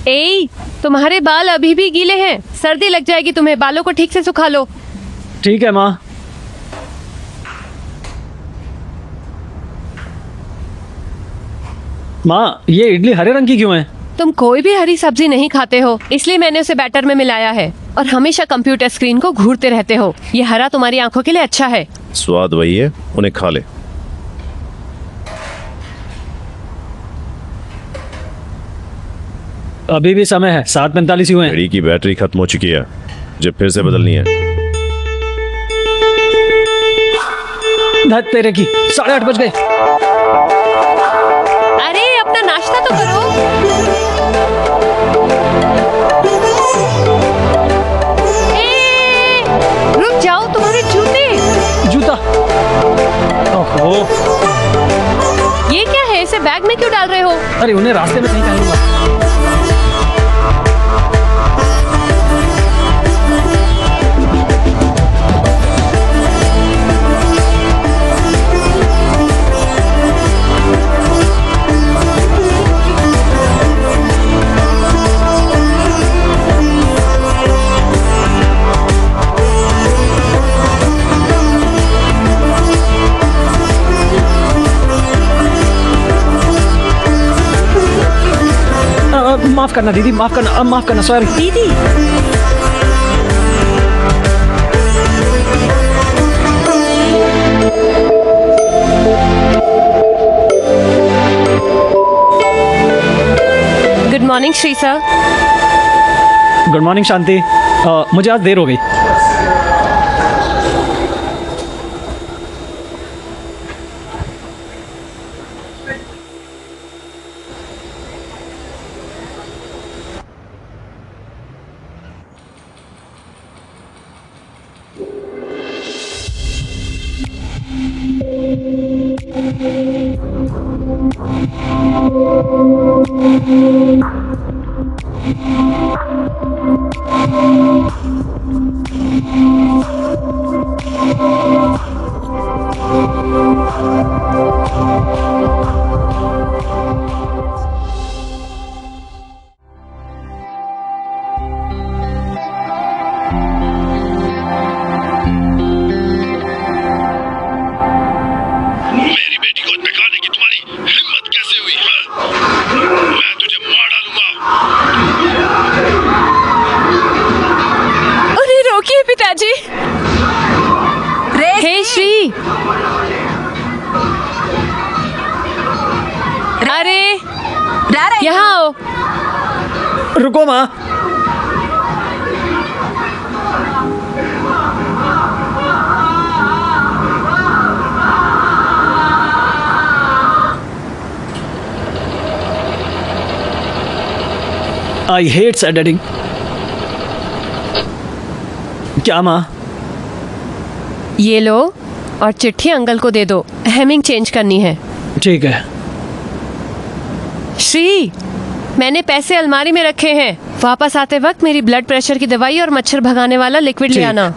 ए, तुम्हारे बाल अभी भी गीले हैं, सर्दी लग जाएगी तुम्हें, बालों को ठीक से सुखा लो। ठीक है माँ। माँ, ये इडली हरे रंग की क्यों है? तुम कोई भी हरी सब्जी नहीं खाते हो, इसलिए मैंने उसे बैटर में मिलाया है। और हमेशा कंप्यूटर स्क्रीन को घूरते रहते हो। ये हरा तुम्हारी आंखों के लिए अच्छा है। स्वाद वही है, उन्हें खा ले। अभी भी समय है, 7:45 ही हुए हैं। घड़ी की बैटरी खत्म हो चुकी है, मुझे फिर से बदलनी है। धत तेरे की, 8:30 बज गए। अरे अपना नाश्ता तो करो। ए, रुक जाओ, तुम्हारे जूते। जूता। ओहो, ये क्या है, इसे बैग में क्यों डाल रहे हो? अरे उन्हें रास्ते में कहीं पहनूंगा। माफ करना दीदी, माफ करना, माफ करना, सॉरी दीदी। Good morning Shri sir. Good morning Shanti. मुझे आज देर हो गई। मेरी बेटी को बिगाड़ने की तुम्हारी हिम्मत कैसे हुई है? मैं तुझे मार डालूंगा। अरे रोकिए पिताजी। हे श्री। अरे यहाँ आओ। रुको माँ। I hate sad adding. क्या माँ? ये लो और चिट्ठी अंकल को दे दो, हेमिंग चेंज करनी है। ठीक है। श्री, मैंने पैसे अलमारी में रखे हैं, वापस आते वक्त मेरी ब्लड प्रेशर की दवाई और मच्छर भगाने वाला लिक्विड ले ठीक। आना।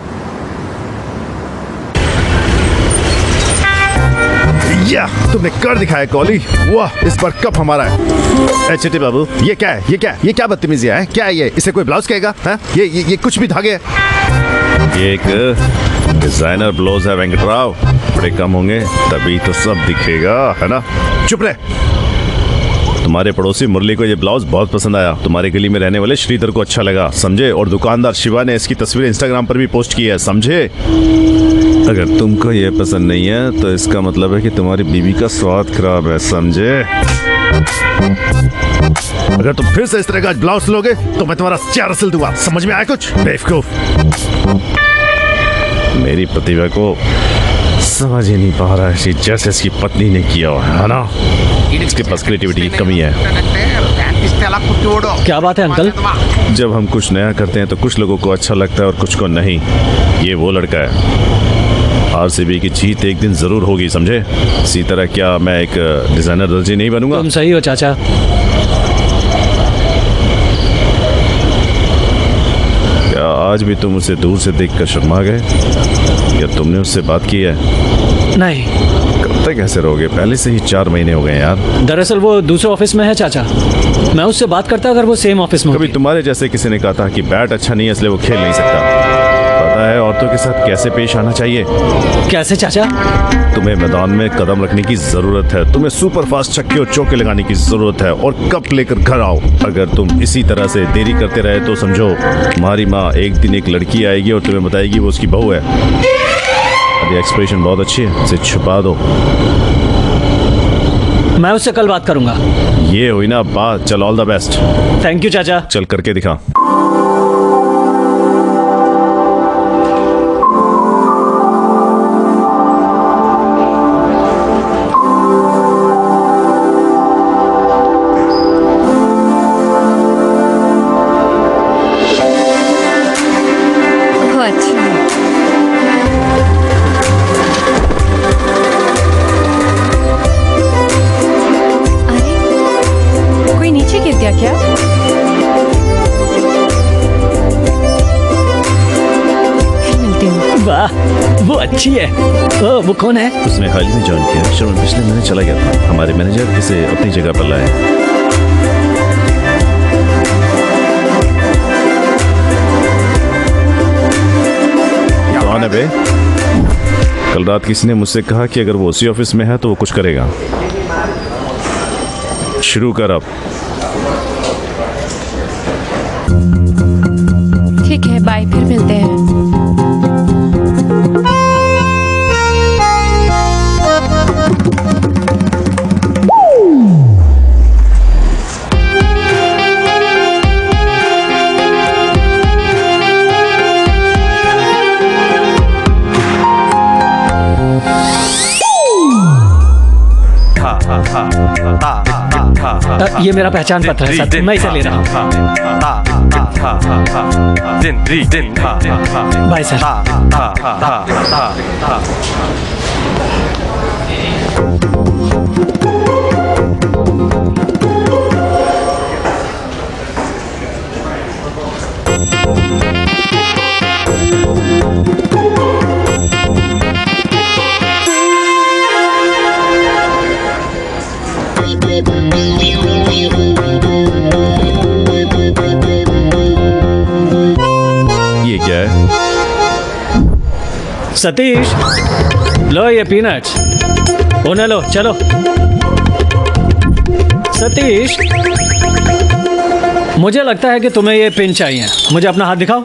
या तुमने कर दिखाया कॉली। वाह, इस बार कप हमारा है। चिट्टी बाबू, ये क्या है? ये क्या बदतमीजियां है? क्या है ये? इसे कोई ब्लाउज कहेगा? हाँ? ये कुछ भी धागे है। ये एक डिजाइनर ब्लाउज है वेंकटराव। कपड़े कम होंगे तभी तो सब दिखेगा, है ना? चुप रहे। तुम्हारे पड़ोसी मुरली को ये ब्लाउज बहुत पसंद आया। तुम्हारे गली में रहने वाले श्रीधर को अच्छा लगा, समझे? और दुकानदार शिवा ने इसकी तस्वीर इंस्टाग्राम पर भी पोस्ट की है, समझे? अगर तुमको ये पसंद नहीं है तो इसका मतलब है कि तुम्हारी बीवी का स्वाद खराब है, समझे? अगर तुम फिर से इस तरह का ब्लाउज लोगे तो मैं तुम्हारा चेहरा सिल दूंगा, समझ में आया कुछ? बेवकूफ। मेरी प्रतिभा को समझ ही नहीं पा रहा है, जैसे इसकी पत्नी ने किया है ना? इसके पास क्रिएटिविटी की कमी है। क्या बात है अंकल? जब हम कुछ नया करते हैं तो कुछ लोगों को अच्छा लगता है और कुछ को नहीं। ये वो लड़का है। आरसीबी की जीत एक दिन जरूर होगी, समझे? इसी तरह क्या मैं एक डिजाइनर दर्जी नहीं बनूंगा? तुम सही हो चाचा। क्या आज भी तुम उसे दूर से देखकर शर्मा गए? या तुमने उससे बात की है? नहीं, कब तक ऐसे रहोगे? पहले से ही 4 महीने हो गए यार। दरअसल वो दूसरे ऑफिस में है चाचा। मैं उससे बात करता अगर वो सेम ऑफिस में कभी होती। तुम्हारे जैसे किसी ने कहा था कि बैट अच्छा नहीं है इसलिए वो खेल नहीं सकता। पता है औरतों के साथ कैसे पेश आना चाहिए? कैसे चाचा? तुम्हें मैदान में कदम रखने की जरूरत है। तुम्हें सुपर फास्ट छक्के और चौके लगाने की जरूरत है और कप लेकर घर आओ। अगर तुम इसी तरह से देरी करते रहे तो समझो तुम्हारी माँ एक दिन एक लड़की आएगी और तुम्हें बताएगी वो उसकी बहू है। अरे एक्सप्रेशन बहुत अच्छी है, इसे छुपा दो। मैं उससे कल बात करूंगा। ये हुई ना बात। चल all the best. Thank you चाचा। चल करके दिखा। ओह, अच्छा। अरे, कोई नीचे गिर गया क्या? फिर मिलती हूँ। वाह, वो अच्छी है। ओ, वो कौन है? उसने हाल ही में ज्वाइन किया। श्रवण पिछले महीने चला गया था। हमारे मैनेजर इसे अपनी जगह पर लाए। कौन है बे? कल रात किसी ने मुझसे कहा कि अगर वो उसी ऑफिस में है तो वो कुछ करेगा। शुरू कर अब। ठीक है, बाय, फिर मिलते हैं। ये मेरा पहचान पत्र है सर, मैं इसे ले रहा हूँ। Bye sir. ये क्या है? सतीश, लो ये पीनट्स। उन्हें लो, चलो। सतीश, मुझे लगता है कि तुम्हें ये पिन चाहिए। मुझे अपना हाथ दिखाओ।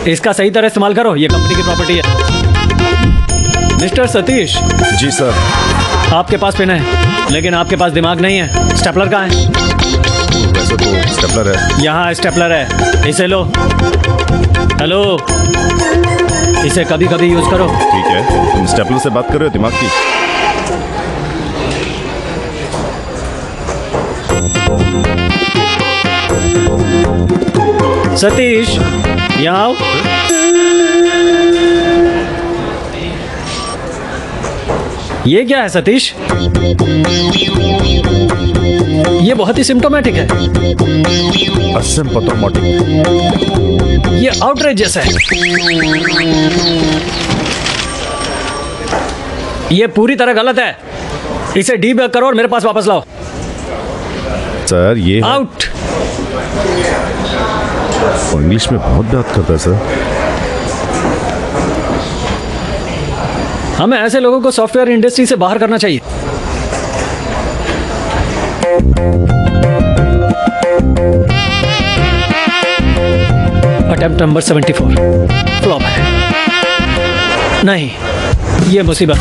इसका सही तरह इस्तेमाल करो, ये कंपनी की प्रॉपर्टी है। मिस्टर सतीश। जी सर। आपके पास पिन है, लेकिन आपके पास दिमाग नहीं है। स्टेपलर कहाँ है? वैसे तो स्टेपलर है। यहाँ स्टेपलर है, इसे लो। हेलो, इसे कभी कभी यूज करो। ठीक है, तुम स्टेपलर से बात कर रहे हो दिमाग की? सतीश, यहाँ आओ। ये क्या है सतीश? ये बहुत ही सिम्टोमेटिक है। असिम्पटोमेटिक। ये आउटरेजियस है। ये पूरी तरह गलत है। इसे डीबग करो और मेरे पास वापस लाओ। सर ये आउट। इंग्लिश में बहुत बात करता है सर। हमें ऐसे लोगों को सॉफ्टवेयर इंडस्ट्री से बाहर करना चाहिए। अटेम्प्ट नंबर 74 फ्लॉप है। नहीं, ये मुसीबत।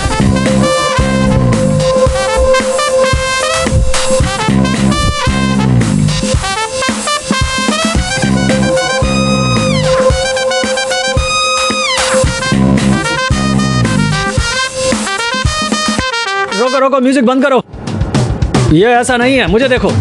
रोको रोको, म्यूजिक बंद करो। ये ऐसा नहीं है, मुझे देखो।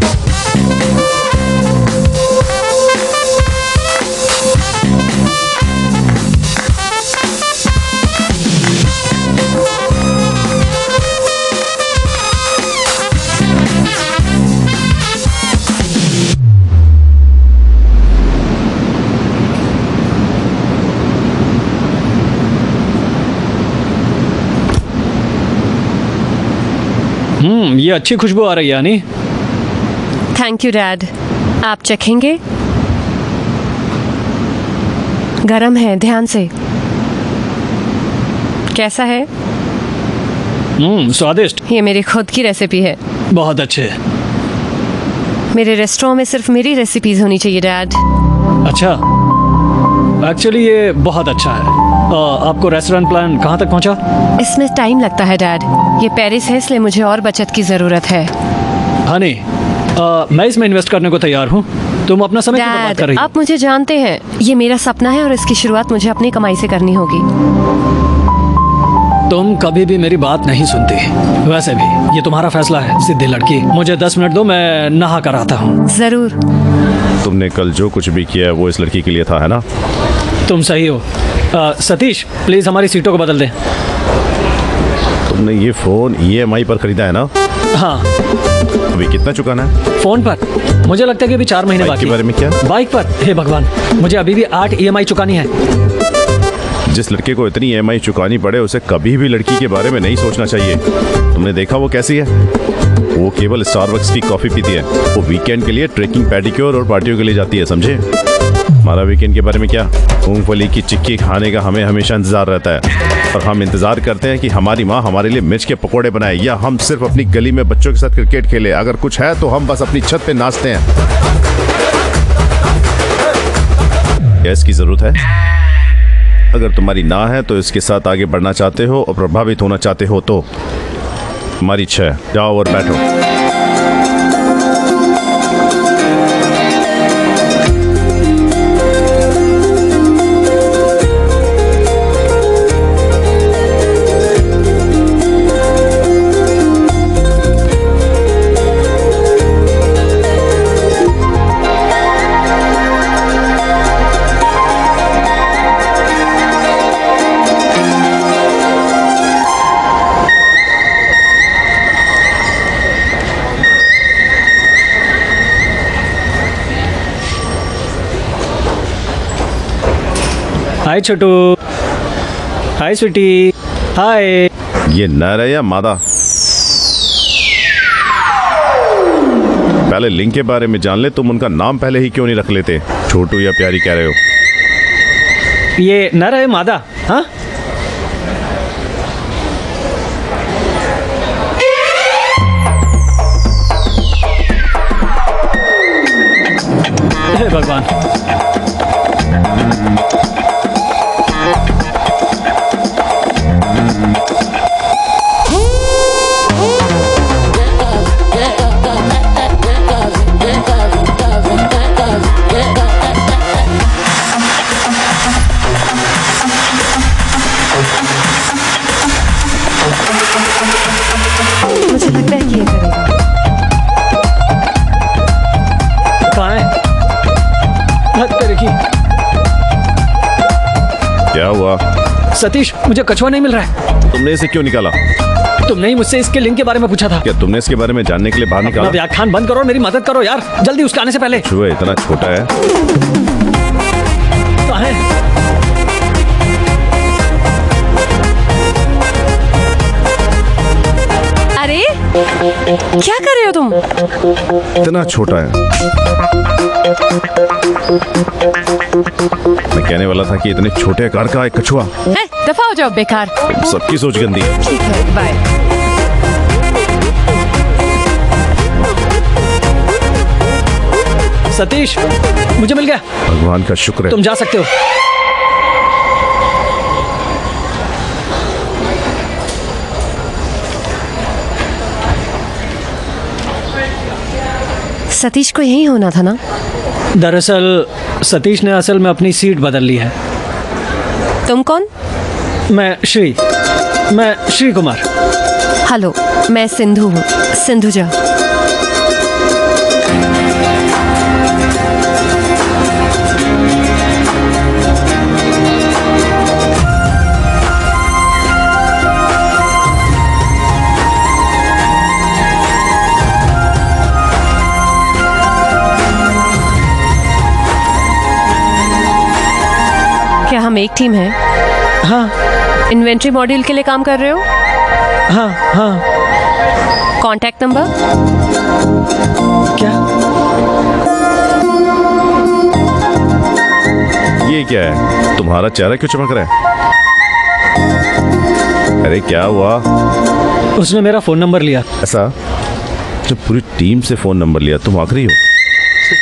ये अच्छी खुशबू आ रही है यानी। Thank you dad. आप चखेंगे? गरम है, ध्यान से। कैसा है? स्वादिष्ट। ये मेरी खुद की रेसिपी है। बहुत अच्छे। मेरे रेस्टोरेंट में सिर्फ मेरी रेसिपीज होनी चाहिए डैड। अच्छा, एक्चुअली ये बहुत अच्छा है। आपको रेस्टोरेंट प्लान कहाँ तक पहुँचा? इसमें टाइम लगता है डैड। ये पेरिस है, इसलिए मुझे और बचत की ज़रूरत है। हनी, मैं इसमें इन्वेस्ट करने को तैयार हूँ। तुम अपना समय क्यों बर्बाद कर डैड, रही हो? आप मुझे जानते हैं, ये मेरा सपना है और इसकी शुरुआत मुझे अपनी कमाई से करनी होगी। तुम कभी भी मेरी बात नहीं सुनती। वैसे भी ये तुम्हारा फैसला है, सीधी लड़की। मुझे 10 मिनट दो, मैं नहा कर आता हूँ। ज़रूर। तुमने कल जो कुछ भी किया है वो इस लड़की के लिए था, है ना? तुम सही हो। सतीश, प्लीज हमारी सीटों को बदल दे। तुमने ये फोन EMI पर खरीदा है ना? हाँ, अभी कितना चुकाना है? फोन पर मुझे लगता है कि अभी 4 महीने बाइक बाकी। के बारे में क्या? बाइक पर, हे भगवान, मुझे अभी भी 8 EMI चुकानी है। जिस लड़के को इतनी EMI चुकानी पड़े उसे कभी भी लड़की के बारे में नहीं सोचना चाहिए। तुमने देखा वो कैसी है? वो केवल स्टारबक्स की कॉफी पीती है। वो वीकेंड के लिए ट्रेकिंग, पेडिक्योर और पार्टियों के लिए जाती है, समझे? हमारा वीकेंड के बारे में क्या? मूंगफली की चिक्की खाने का हमें हमेशा इंतजार रहता है और हम इंतजार करते हैं कि हमारी माँ हमारे लिए मिर्च के पकोड़े बनाए या हम सिर्फ अपनी गली में बच्चों के साथ क्रिकेट खेले। अगर कुछ है तो हम बस अपनी छत पे नाचते हैं। क्या इसकी जरूरत है? अगर तुम्हारी ना है तो इसके साथ आगे बढ़ना चाहते हो और प्रभावित होना चाहते हो तो तुम्हारी इच्छा है। जाओ और बैठो। हाय छोटू। हाय स्वीटी। हाय। ये नर है या मादा? पहले लिंग के बारे में जान ले। तुम उनका नाम पहले ही क्यों नहीं रख लेते? छोटू या प्यारी कह रहे हो? ये नर है मादा? हाँ, हे भगवान। मुझे लगता है कि ये करेगा। कहाँ है? हद तेरे की। क्या हुआ? सतीश, मुझे कछुआ नहीं मिल रहा है। तुमने इसे क्यों निकाला? तुमने ही मुझसे इसके लिंक के बारे में पूछा था। क्या तुमने इसके बारे में जानने के लिए बाहर अपना निकाला? व्याख्यान बंद करो और मेरी मदद करो यार, जल्दी उसके आने से पहले। छुए इतना छोटा है। कहाँ है? अरे क्या कर रहे हो तुम? इतना छोटा है। मैं कहने वाला था कि इतने छोटे आकार का एक कछुआ। है, दफा हो जाओ बेकार। सबकी सोच गंदी है। ठीक है, बाय। सतीश, मुझे मिल गया। भगवान का शुक्र है। तुम जा सकते हो। सतीश को यही होना था ना? दरअसल सतीश ने असल में अपनी सीट बदल ली है। तुम कौन? मैं श्री कुमार। हेलो, मैं सिंधु हूँ, सिंधुजा। क्या हम एक टीम है? हाँ इन्वेंट्री मॉड्यूल के लिए काम कर रहे हो? हाँ हाँ। Contact number? क्या? ये क्या है? तुम्हारा चेहरा क्यों चमक रहा है? अरे क्या हुआ? उसने मेरा फोन नंबर लिया। ऐसा? जब पूरी टीम से फोन नंबर लिया तुम आखिरी हो?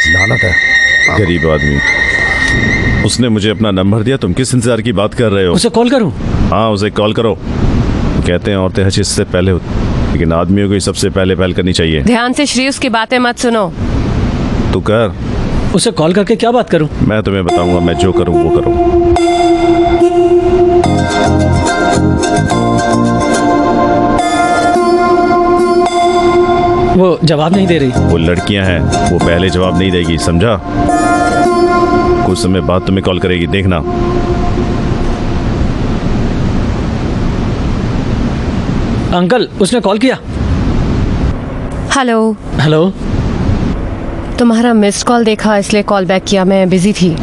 लानत है, गरीब आदमी। उसने मुझे अपना नंबर दिया, तुम किस इंतजार की बात कर रहे हो? उसे कॉल करूं? हाँ, उसे कॉल करो। कहते हैं औरतें हर चीज से पहले होती, लेकिन आदमियों को ही सबसे पहले पहल करनी चाहिए। ध्यान से श्री, उसकी बातें मत सुनो। तू कर। उसे कॉल करके क्या बात करूं? मैं तुम्हें बताऊंगा, मैं जो करूं वो करूं। वो जवाब नहीं दे रही। वो लड़कियां हैं, वो पहले जवाब नहीं देगी, समझा? कुछ समय बाद तुम्हें कॉल करेगी, देखना। अंकल, उसने कॉल किया। हेलो। हेलो। तुम्हारा मिस्ड कॉल देखा इसलिए कॉल बैक किया, मैं बिजी थी।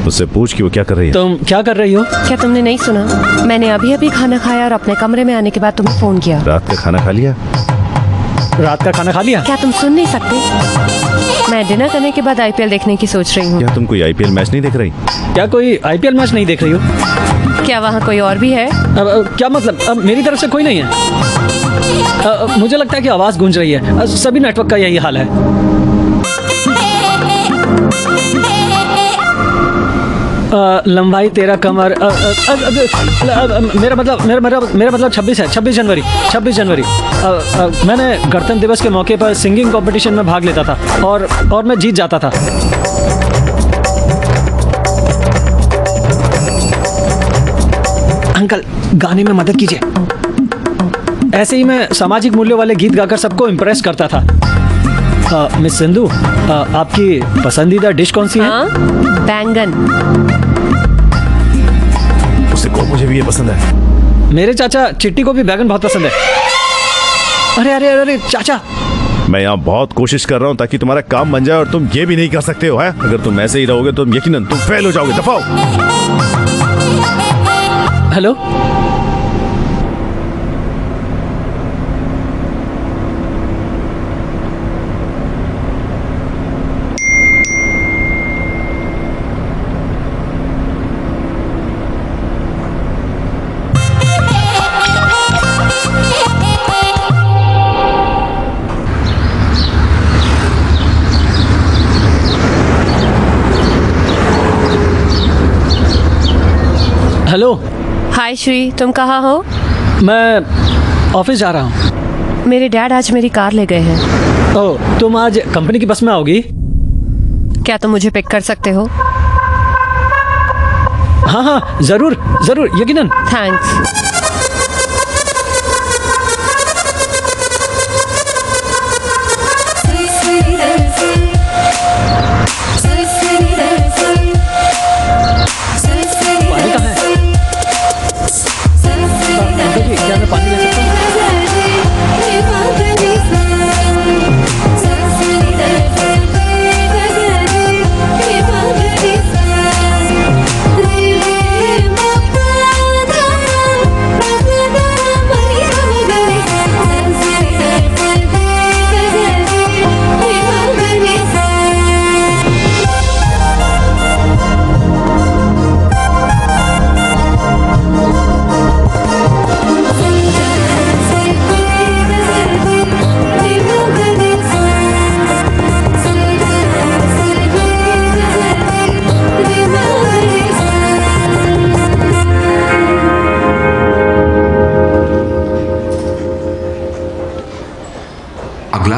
उससे पूछ कि वो क्या कर रही है। तुम क्या कर रही हो? क्या तुमने नहीं सुना? मैंने अभी अभी खाना खाया और अपने कमरे में आने के बाद तुम्हें फोन किया। रात का खाना खा लिया? रात का खाना खा लिया? क्या तुम सुन नहीं सकते? मैं डिनर करने के बाद आईपीएल देखने की सोच रही हूँ। क्या तुम कोई आईपीएल मैच नहीं देख रही? क्या कोई आईपीएल मैच नहीं देख रही हो? क्या वहाँ कोई और भी है? क्या मतलब? मेरी तरफ से कोई नहीं है। मुझे लगता है कि आवाज गूंज रही है। सभी नेटवर्क का यही हाल है। लंबाई तेरा कमर। मेरा मतलब 26 है। 26 जनवरी। मैंने गणतंत्र दिवस के मौके पर सिंगिंग कंपटीशन में भाग लेता था और मैं जीत जाता था। अंकल, गाने में मदद कीजिए। ऐसे ही मैं सामाजिक मूल्यों वाले गीत गाकर सबको इम्प्रेस करता था। मिस सिंधु, आपकी पसंदीदा डिश कौन सी है? हाँ? बैंगन। उससे को मुझे भी ये पसंद है। मेरे चाचा चिट्टी को भी बैगन बहुत पसंद है। अरे अरे अरे चाचा, मैं यहाँ बहुत कोशिश कर रहा हूँ ताकि तुम्हारा काम बन जाए और तुम ये भी नहीं कर सकते हो, है? अगर तुम ऐसे ही रहोगे तो यकीनन तुम फेल हो जाओगे। दफाओ। हेलो। हेलो। हाय श्री, तुम कहाँ हो? मैं ऑफिस जा रहा हूँ। मेरे डैड आज मेरी कार ले गए हैं। ओह, तुम आज कंपनी की बस में आओगी? क्या तुम मुझे पिक कर सकते हो? हाँ हाँ, जरूर जरूर, यकीनन। थैंक्स। पानी कहाँ है? अंकल जी, क्या मैं पानी ले सकता हूँ?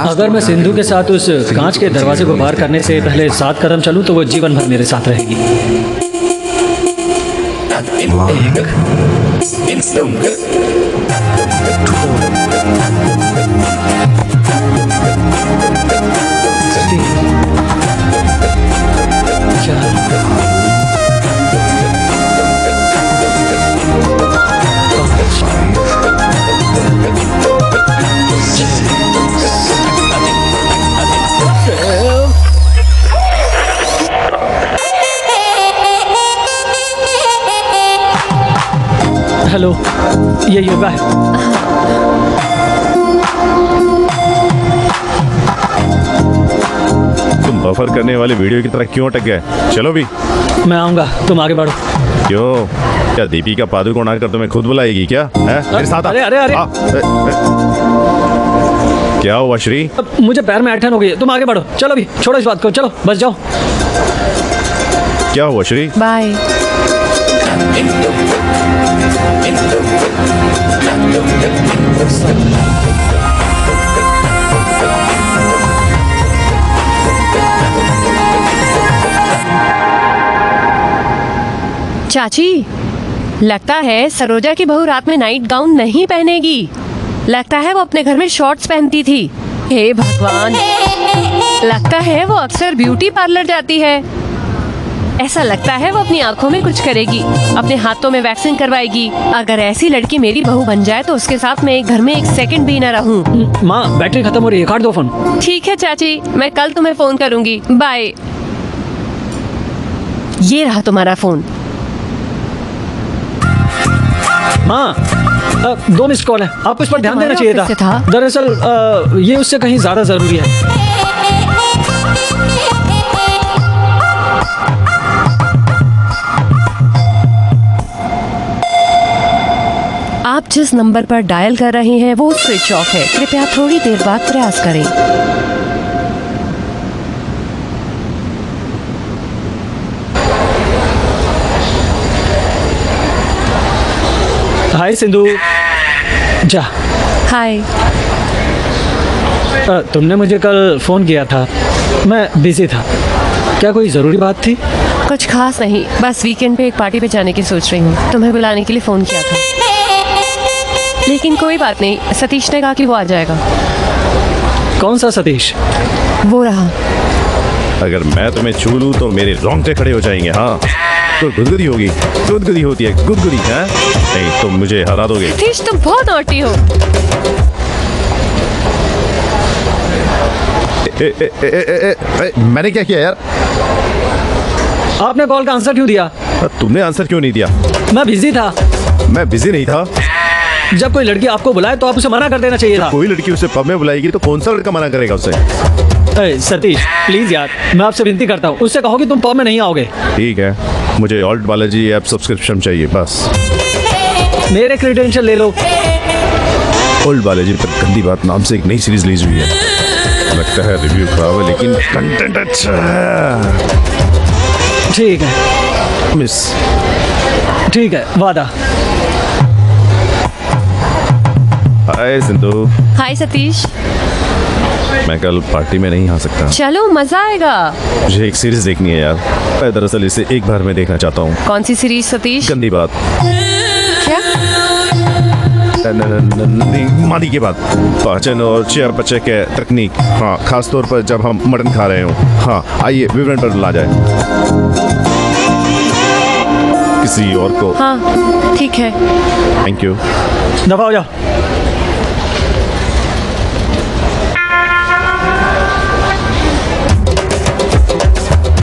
अगर मैं सिंधु के साथ उस कांच के दरवाजे को पार करने से पहले 7 कदम चलूं तो वो जीवन भर मेरे साथ रहेगी। हेलो, ये योगा है। ऑफर करने वाले वीडियो की तरह क्यों अटक गए? चलो भी। मैं आऊँगा, तुम आगे बढ़ो। क्यों? क्या दीपिका पादुकोण आकर तुम्हें खुद बुलाएगी क्या? है? मेरे साथ आ। अरे, अरे, अरे। क्या हुआ श्री? अब मुझे पैर में ऐंठन हो गई है, तुम आगे बढ़ो। चलो भी, छोड़ो इस बात को, चलो बस जाओ। क्या हुआ श्री? बाय। चाची, लगता है सरोजा की बहू रात में नाइट गाउन नहीं पहनेगी। लगता है वो अपने घर में शॉर्ट्स पहनती थी। हे भगवान, लगता है वो अक्सर ब्यूटी पार्लर जाती है। ऐसा लगता है वो अपनी आंखों में कुछ करेगी, अपने हाथों में वैक्सिंग करवाएगी। अगर ऐसी लड़की मेरी बहू बन जाए तो उसके साथ मैं एक घर में एक सेकंड भी न रहूं। माँ, बैटरी खत्म हो रही है, काट दो फोन। ठीक है चाची, मैं कल तुम्हें फोन करूंगी। बाय। ये रहा तुम्हारा फोन। माँ, 2 मिस्ड कॉल है, आपको इस पर ध्यान देना तुम्हारे चाहिए ऑफिस से था। था? दरअसल ये उससे कहीं ज्यादा जरूरी है। आप जिस नंबर पर डायल कर रहे हैं वो स्विच ऑफ है। कृपया थोड़ी देर बाद प्रयास करें। हाय सिंधु। जा। हाय। तुमने मुझे कल फोन किया था, मैं बिजी था। क्या कोई जरूरी बात थी? कुछ खास नहीं, बस वीकेंड पे एक पार्टी पे जाने की सोच रही हूँ। तुम्हें बुलाने के लिए फोन किया था, लेकिन कोई बात नहीं, सतीश ने कहा कि वो आ जाएगा। कौन सा सतीश? वो रहा। अगर मैं तुम्हें छू लूं तो मेरे रोंगटे खड़े हो जाएंगे। हाँ, तो गुदगुदी होगी। गुदगुदी होती है, गुदगुदी है। नहीं, तुम मुझे हरा दोगे। सतीश, तुम बहुत नॉटी हो। मैंने क्या किया यार? आपने कॉल का आंसर क्यों दिया? तुमने आंसर क्यों नहीं दिया? मैं बिजी था। मैं बिजी नहीं था। जब कोई लड़की आपको बुलाए तो आप उसे मना कर देना चाहिए था। कोई लड़की उसे पब में बुलाएगी तो कौन सा लड़का मना करेगा उसे? सतीश, प्लीज यार, मैं आपसे विनती करता हूँ, उससे कहो कि तुम पब में नहीं आओगे। ठीक है, मुझे ऑल्ट बालाजी ऐप सब्सक्रिप्शन चाहिए बस। मेरे क्रेडेंशियल ले लो। ओल्ड बालाजी पर गंदी बात नाम से एक नई सीरीज रिलीज हुई है। लगता है रिव्यू खराब है लेकिन कंटेंट अच्छा है। ठीक है मिस। ठीक है, वादा। हाय सिंधु। हाय सतीश। मैं कल पार्टी में नहीं आ सकता। चलो, मजा आएगा। मुझे एक सीरीज देखनी है यार। मैं दरअसल इसे एक बार में देखना चाहता हूँ। कौन सी सीरीज सतीश? गंदी बात। क्या? मादी की बात, पाचन और चयापचय के तकनीक। हाँ, खास तौर पर जब हम मटन खा रहे हो। हाँ, आइए विवरण पर ला जाए। किसी और को। हाँ, ठीक है। Thank you. दफा हो जाओ।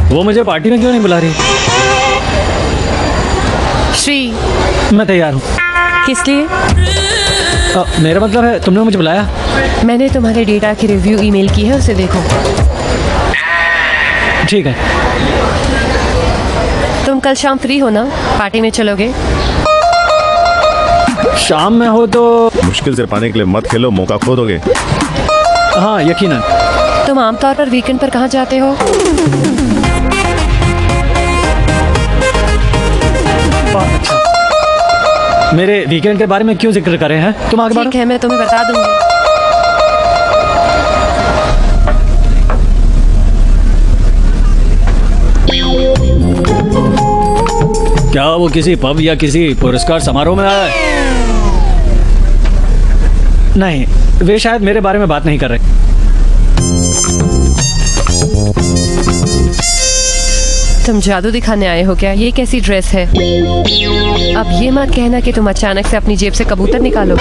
वो मुझे पार्टी में क्यों नहीं बुला रही? श्री, मैं तैयार हूँ। किस लिए? मेरा मतलब है, तुमने मुझे बुलाया। मैंने तुम्हारे डेटा की रिव्यू ईमेल की है, उसे देखो। ठीक है। तुम कल शाम फ्री हो ना? पार्टी में चलोगे? शाम में हो तो? मुश्किल से पाने के लिए मत खेलो, मौका खो दोगे। हाँ, यकीनन। तुम आमतौर पर वीकेंड पर कहाँ जाते हो? बहुत अच्छा। मेरे वीकेंड के बारे में क्यों जिक्र करें हैं? तुम आगे बढ़ो। ठीक है, मैं तुम्हें बता दूंगी। क्या वो किसी पब या किसी पुरस्कार समारोह में आया है? नहीं, वे शायद मेरे बारे में बात नहीं कर रहे। तुम जादू दिखाने आए हो क्या? ये कैसी ड्रेस है? अब ये मत कहना कि तुम अचानक से अपनी जेब से कबूतर निकालो।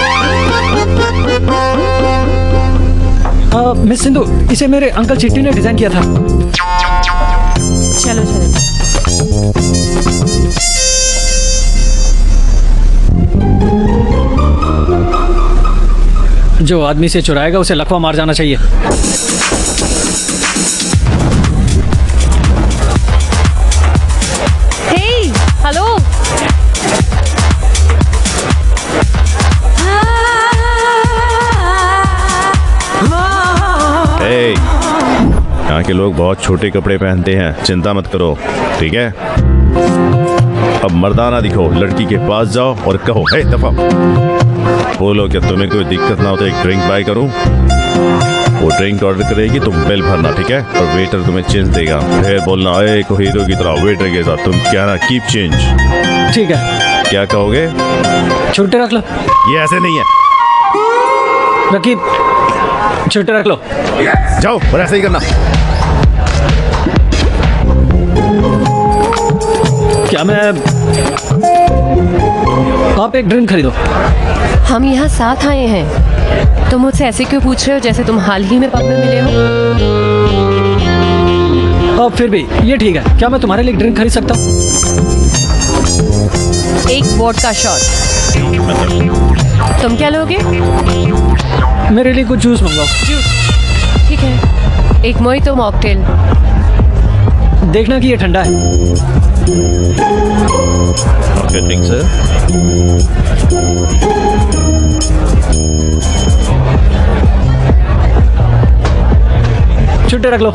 मिस सिंधु, इसे मेरे अंकल चिट्टी ने डिजाइन किया था। चलो चलो। जो आदमी से चुराएगा उसे लकवा मार जाना चाहिए। यहाँ के लोग बहुत छोटे कपड़े पहनते हैं, चिंता मत करो, ठीक है? अब मर्दाना दिखो, लड़की के पास जाओ और कहो, हे दफा, बोलो क्या तुम्हें कोई दिक्कत ना हो तो एक ड्रिंक बाय करूं? वो ड्रिंक ऑर्डर करेगी, तुम बिल भरना, ठीक है? और वेटर तुम्हें चेंज देगा, फिर बोलना अरे को हीरो की तरह वेटर के साथ तुम क्या ना कीप चेंज। ठीक है। क्या कहोगे? छुट्टे रख लो। ये ऐसे नहीं है, रकीब, छुट्टे रख लो। जाओ और ऐसे ही करना। क्या मैं, आप एक ड्रिंक खरीदो। हम यहाँ साथ आए हैं, तुम मुझसे ऐसे क्यों पूछ रहे हो जैसे तुम हाल ही में पब में मिले हो? अब फिर भी ये ठीक है, क्या मैं तुम्हारे लिए एक ड्रिंक खरीद सकता हूँ? एक वोडका शॉट। तुम क्या लोगे? मेरे लिए कुछ जूस मंगवाओ। जूस, ठीक है। एक मोहितो मॉकटेल। देखना कि ये ठंडा है। Okay, drink sir. छुट्टे रख लो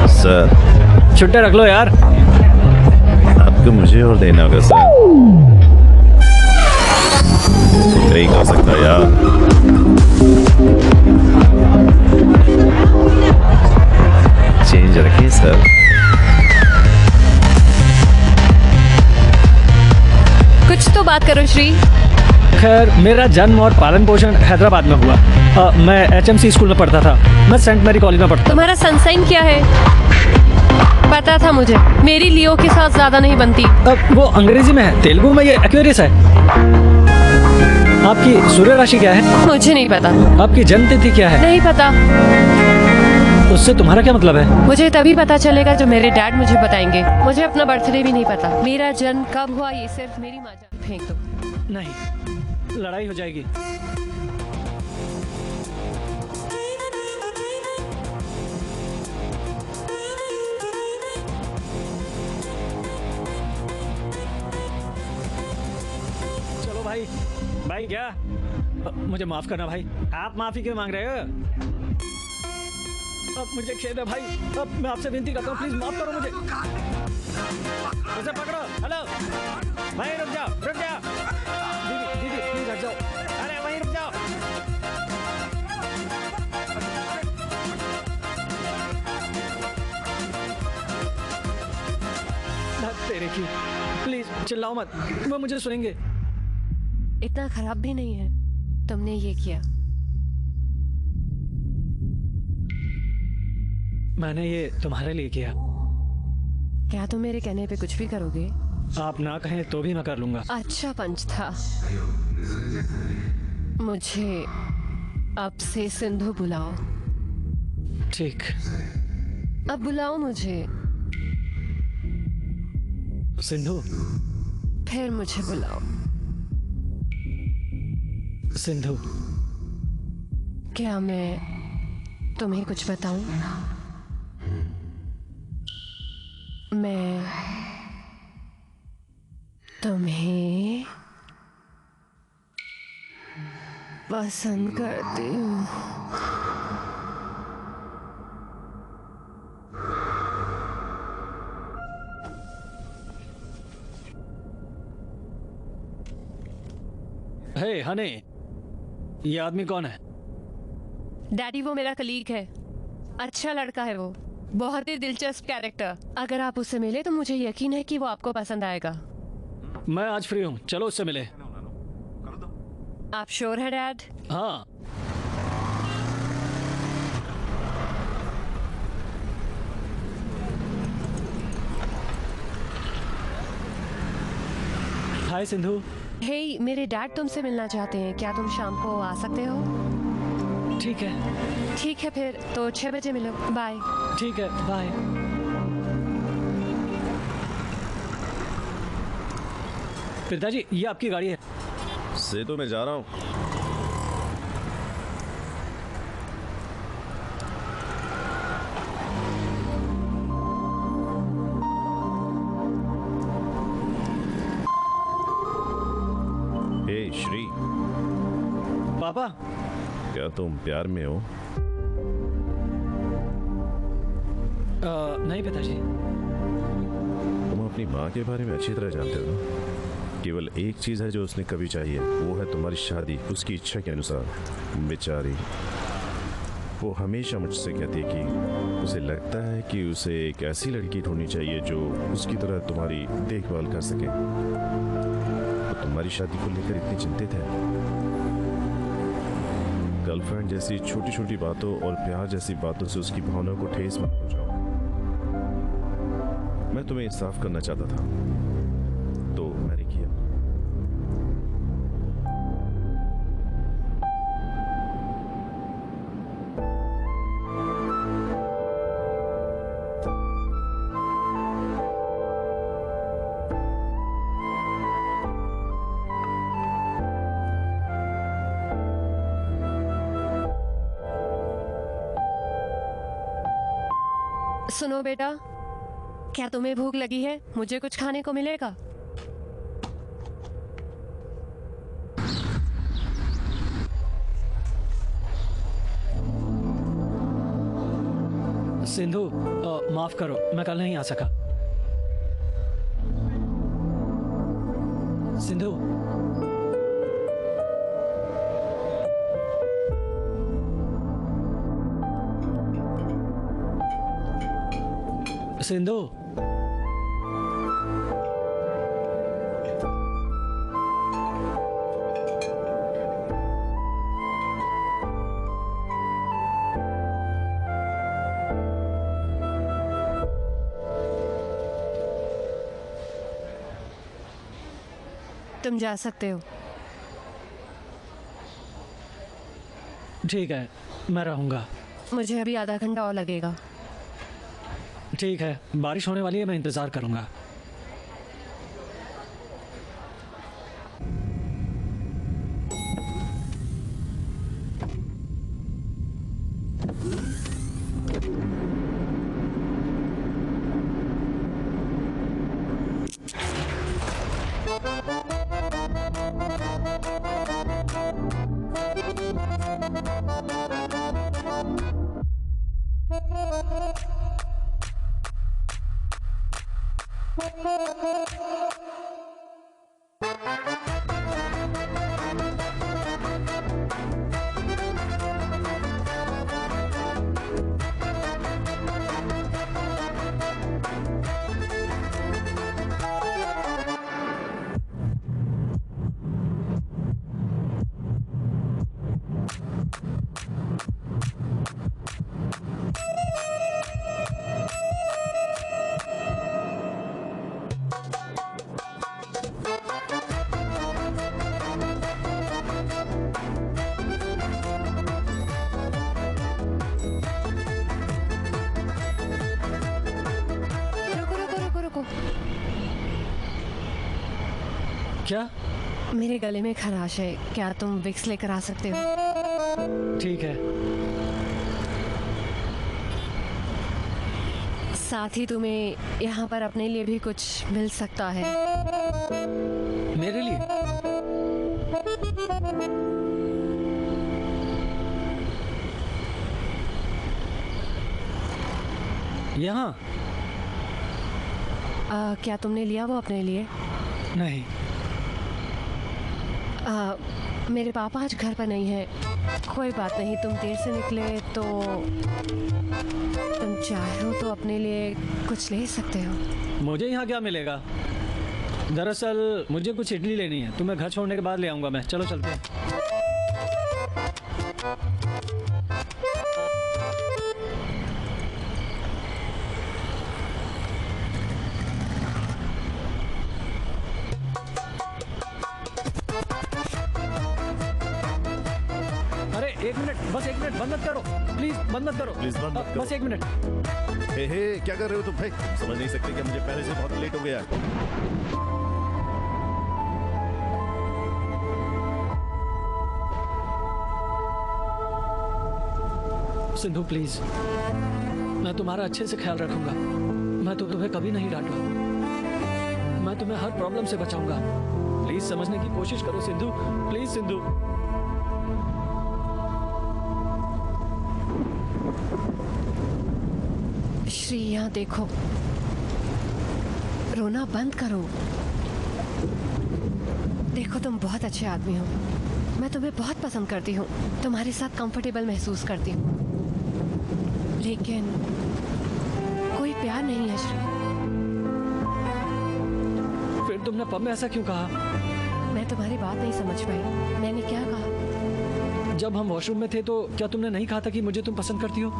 सर, छुट्टे रख लो यार। आपको मुझे और देना होगा सर, नहीं कर सकता यार। चेंज रखिए सर। कुछ तो बात करो श्री। खैर, मेरा जन्म और पालन पोषण हैदराबाद में हुआ। मैं HMC स्कूल में पढ़ता था। मैं सेंट मैरी कॉलेज में पढ़ता था। तुम्हारा सनसाइन क्या है? पता था मुझे, मेरी लियो के साथ ज्यादा नहीं बनती। वो अंग्रेजी में है, तेलुगु में ये एक्वेरियस है। आपकी सूर्य राशि क्या है? मुझे नहीं पता। आपकी जन्म तिथि क्या है? नहीं पता। उससे तुम्हारा क्या मतलब है? मुझे तभी पता चलेगा जब मेरे डैड मुझे बताएंगे। मुझे अपना बर्थडे भी नहीं पता। मेरा जन्म कब हुआ ये सिर्फ मेरी माँ जानती। फेंक दो। नहीं, लड़ाई हो जाएगी। चलो भाई, भाई क्या? मुझे माफ करना भाई। आप माफी क्यों मांग रहे हो? अब मुझे खेद है भाई। अब मैं आपसे विनती करता हूँ, प्लीज माफ करो मुझे। उसे पकड़ो। हेलो भाई, रुक जाओ, रुक जाओ। दीदी, दीदी प्लीज हट जाओ। अरे वहीं रुक जाओ। तेरे की, प्लीज चिल्लाओ मत, वो मुझे सुनेंगे। इतना खराब भी नहीं है तुमने ये किया। मैंने ये तुम्हारे लिए किया। क्या तुम मेरे कहने पे कुछ भी करोगे? आप ना कहें तो भी मैं कर लूंगा। अच्छा पंच था। मुझे अब से सिंधु बुलाओ। ठीक। अब बुलाओ मुझे। सिंधु। फिर मुझे बुलाओ। सिंधु। क्या मैं तुम्हें कुछ बताऊं? मैं तुम्हें पसंद करती हूँ। हे हनी, ये आदमी कौन है? डैडी वो मेरा कलीग है। अच्छा लड़का है वो, बहुत ही दिलचस्प कैरेक्टर। अगर आप उससे मिले तो मुझे यकीन है कि वो आपको पसंद आएगा। मैं आज फ्री हूँ, चलो उससे मिले। आप श्योर है डैड? हाँ। हाय सिंधु। हे मेरे डैड तुमसे मिलना चाहते हैं, क्या तुम शाम को आ सकते हो? ठीक है। ठीक है फिर तो 6 बजे मिलो। बाय। ठीक है, बाय। पिताजी, ये आपकी गाड़ी है। से तो मैं जा रहा हूँ। हे श्री, पापा। क्या तुम प्यार में हो? नहीं पिताजी। तुम अपनी माँ के बारे में अच्छी तरह जानते हो ना। केवल एक चीज़ है जो उसने कभी चाहिए, वो है तुम्हारी शादी, उसकी इच्छा के अनुसार। बेचारी, वो हमेशा मुझसे कहती है कि उसे लगता है कि उसे एक ऐसी लड़की ढूंढनी चाहिए जो उसकी तरह तुम्हारी देखभाल कर सके। वो तुम्हारी शादी को लेकर इतनी चिंतित है। गर्लफ्रेंड जैसी छोटी छोटी बातों और प्यार जैसी बातों से उसकी भावनाओं को ठेस मत पहुंचाओ। मैं तुम्हें इंसाफ करना चाहता था, तो मैंने किया। सुनो बेटा, क्या तुम्हें भूख लगी है? मुझे कुछ खाने को मिलेगा? सिंधु, माफ करो, मैं कल नहीं आ सका। सिंधु, सिंधु, तुम जा सकते हो। ठीक है, मैं रहूंगा। मुझे अभी आधा घंटा और लगेगा। ठीक है, बारिश होने वाली है, मैं इंतजार करूंगा। क्या? मेरे गले में खराश है, क्या तुम विक्स लेकर आ सकते हो? ठीक है। साथ ही तुम्हें यहाँ पर अपने लिए भी कुछ मिल सकता है। मेरे लिए? यहाँ? क्या तुमने लिया वो अपने लिए? नहीं। मेरे पापा आज घर पर नहीं है। कोई बात नहीं, तुम देर से निकले तो तुम चाहो तो अपने लिए कुछ ले सकते हो। मुझे यहाँ क्या मिलेगा? दरअसल मुझे कुछ इडली लेनी है, तुम्हें घर छोड़ने के बाद ले आऊँगा मैं। चलो चलते हैं। एक मिनट, बस एक मिनट, बंद मत करो प्लीज, बंद मत करो प्लीज, बंद मत करो। बस एक मिनट। हे क्या कर रहे हो तुम भाई? समझ नहीं सकते कि मुझे पहले से बहुत लेट हो गया। सिंधु प्लीज, मैं तुम्हारा अच्छे से ख्याल रखूंगा। मैं तो तुम्हें कभी नहीं डांटूंगा। मैं तुम्हें हर प्रॉब्लम से बचाऊंगा। प्लीज समझने की कोशिश करो सिंधु, प्लीज सिंधु। श्री यहाँ देखो, रोना बंद करो। देखो तुम बहुत अच्छे आदमी हो, मैं तुम्हें बहुत पसंद करती हूँ, तुम्हारे साथ कंफर्टेबल महसूस करती हूँ, लेकिन कोई प्यार नहीं है श्री। फिर तुमने पब में ऐसा क्यों कहा? मैं तुम्हारी बात नहीं समझ पाई। मैंने क्या कहा? जब हम वॉशरूम में थे तो क्या तुमने नहीं कहा था कि मुझे तुम पसंद करती हो?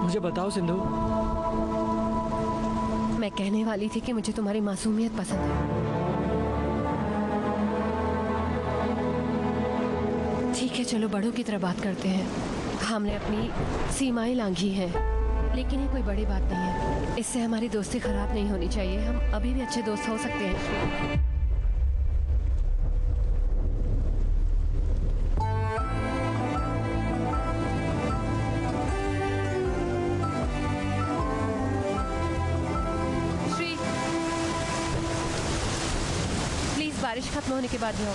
मुझे बताओ सिंधु। मैं कहने वाली थी कि मुझे तुम्हारी मासूमियत पसंद है। ठीक है, चलो बड़ों की तरह बात करते हैं। हमने अपनी सीमाएं लांघी हैं, लेकिन ये कोई बड़ी बात नहीं है। इससे हमारी दोस्ती खराब नहीं होनी चाहिए। हम अभी भी अच्छे दोस्त हो सकते हैं। श्री, प्लीज बारिश खत्म होने के बाद जाओ।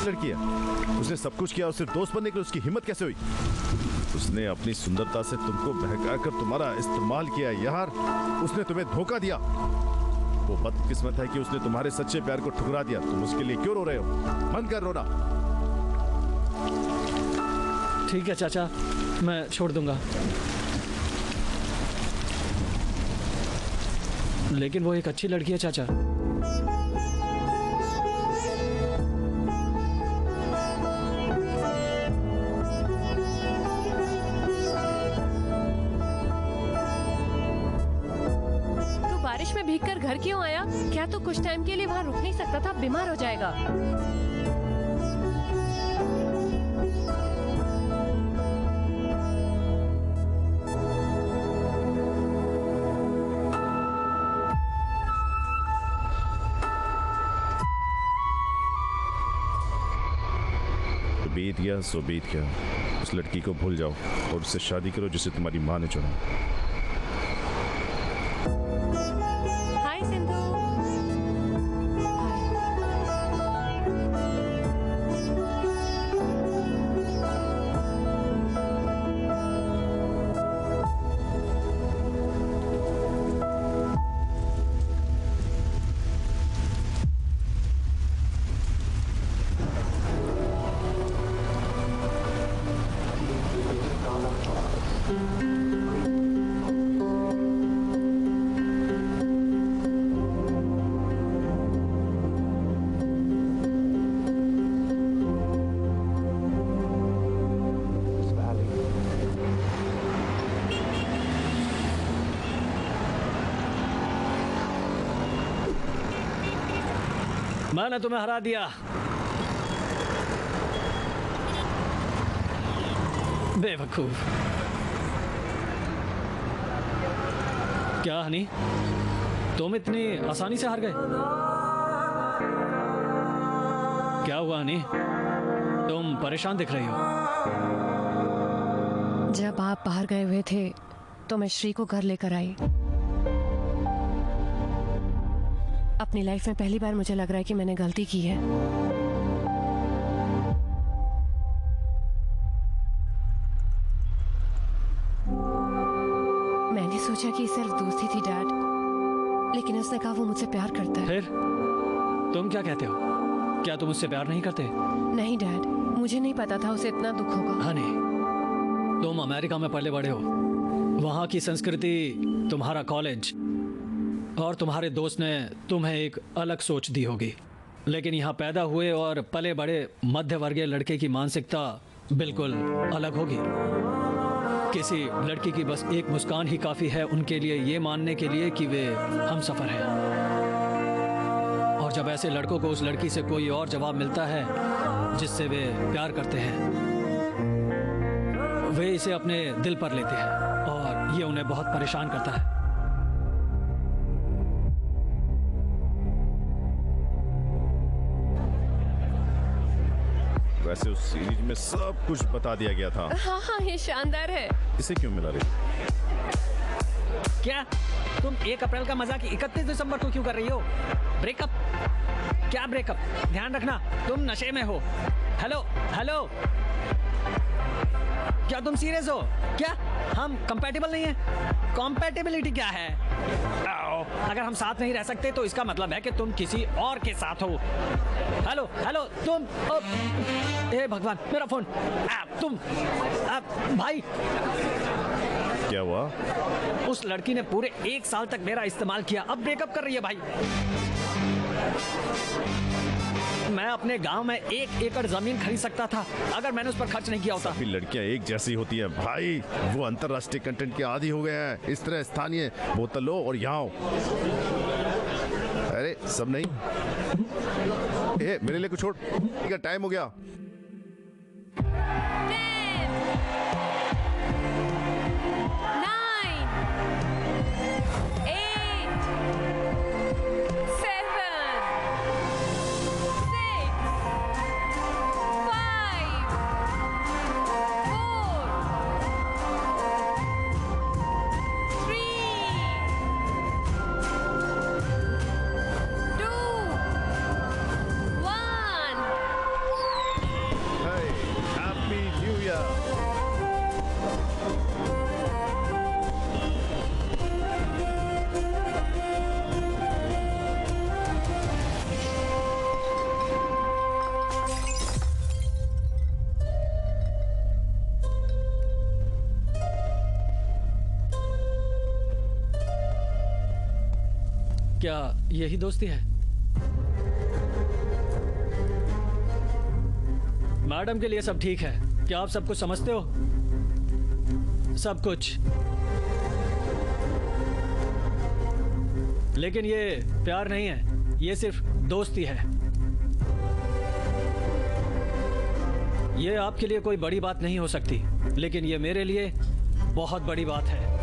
लड़की है, उसने सब कुछ किया और सिर्फ दोस्त बनने के लिए उसकी हिम्मत कैसे हुई? उसने अपनी सुंदरता से तुमको बहकाकर तुम्हारा इस्तेमाल किया यार। उसने तुम्हें धोखा दिया। वो बदकिस्मत है कि उसने तुम्हारे सच्चे प्यार को ठुकरा दिया। तुम उसके लिए क्यों रो रहे हो? बंद कर रोना। ठीक है चाचा, मैं छोड़ दूंगा, लेकिन वो एक अच्छी लड़की है चाचा। बारिश में भीगकर घर क्यों आया? क्या तू कुछ टाइम के लिए वहाँ रुक नहीं सकता था? बीमार हो जाएगा। तो बीत गया सो बीत गया। उस लड़की को भूल जाओ और उससे शादी करो जिसे तुम्हारी माँ ने चुना। हाय सिंधु। मैंने तुम्हें हरा दिया। बेवकूफ। क्या हनी, तुम इतनी आसानी से हार गए? क्या हुआ हनी, तुम परेशान दिख रही हो। जब आप बाहर गए हुए थे तो मैं श्री को घर लेकर आई। अपनी लाइफ में पहली बार मुझे लग रहा है कि मैंने गलती की है। मैंने सोचा कि सिर्फ दोस्ती थी डैड, लेकिन उसने कहा वो मुझसे प्यार करता है। फिर तुम क्या कहते हो? क्या तुम उससे प्यार नहीं करते? नहीं डैड, मुझे नहीं पता था उसे इतना दुख होगा। हनी, तुम अमेरिका में पले बड़े हो। वहाँ की संस्कृति, तुम्हारा कॉलेज और तुम्हारे दोस्त ने तुम्हें एक अलग सोच दी होगी, लेकिन यहाँ पैदा हुए और पले बड़े मध्य वर्गीय लड़के की मानसिकता बिल्कुल अलग होगी। किसी लड़की की बस एक मुस्कान ही काफ़ी है उनके लिए ये मानने के लिए कि वे हमसफ़र हैं। और जब ऐसे लड़कों को उस लड़की से कोई और जवाब मिलता है जिससे वे प्यार करते हैं, वे इसे अपने दिल पर लेते हैं और ये उन्हें बहुत परेशान करता है। वैसे उस सीरीज में सब कुछ बता दिया गया था। हाँ हाँ, ये शानदार है। इसे क्यों मिला रही? क्या तुम 1 अप्रैल का मजाक 31 दिसंबर को क्यों कर रही हो? ब्रेकअप? क्या ब्रेकअप? ध्यान रखना तुम नशे में हो। हेलो हेलो, क्या तुम सीरियस हो? क्या हम कंपैटिबल नहीं है? कॉम्पैटिबिलिटी क्या है? आओ, अगर हम साथ नहीं रह सकते तो इसका मतलब है कि तुम किसी और के साथ हो। हेलो हेलो तुम हे भगवान मेरा फोन। तुम भाई क्या हुआ? उस लड़की ने पूरे 1 साल तक मेरा इस्तेमाल किया, अब ब्रेकअप कर रही है भाई। मैं अपने गांव में 1 एकड़ जमीन खरीद सकता था अगर मैंने उस पर खर्च नहीं किया होता। सभी लड़कियां एक जैसी होती हैं भाई। वो अंतरराष्ट्रीय कंटेंट के आदी हो गए हैं। इस तरह स्थानीय बोतल लो और यहाँ आओ। अरे सब नहीं, मेरे लिए कुछ छोड़। ठीक है, टाइम हो गया। क्या यही दोस्ती है? मैडम के लिए सब ठीक है। क्या आप सब कुछ समझते हो? सब कुछ। लेकिन ये प्यार नहीं है, ये सिर्फ दोस्ती है। ये आपके लिए कोई बड़ी बात नहीं हो सकती, लेकिन ये मेरे लिए बहुत बड़ी बात है।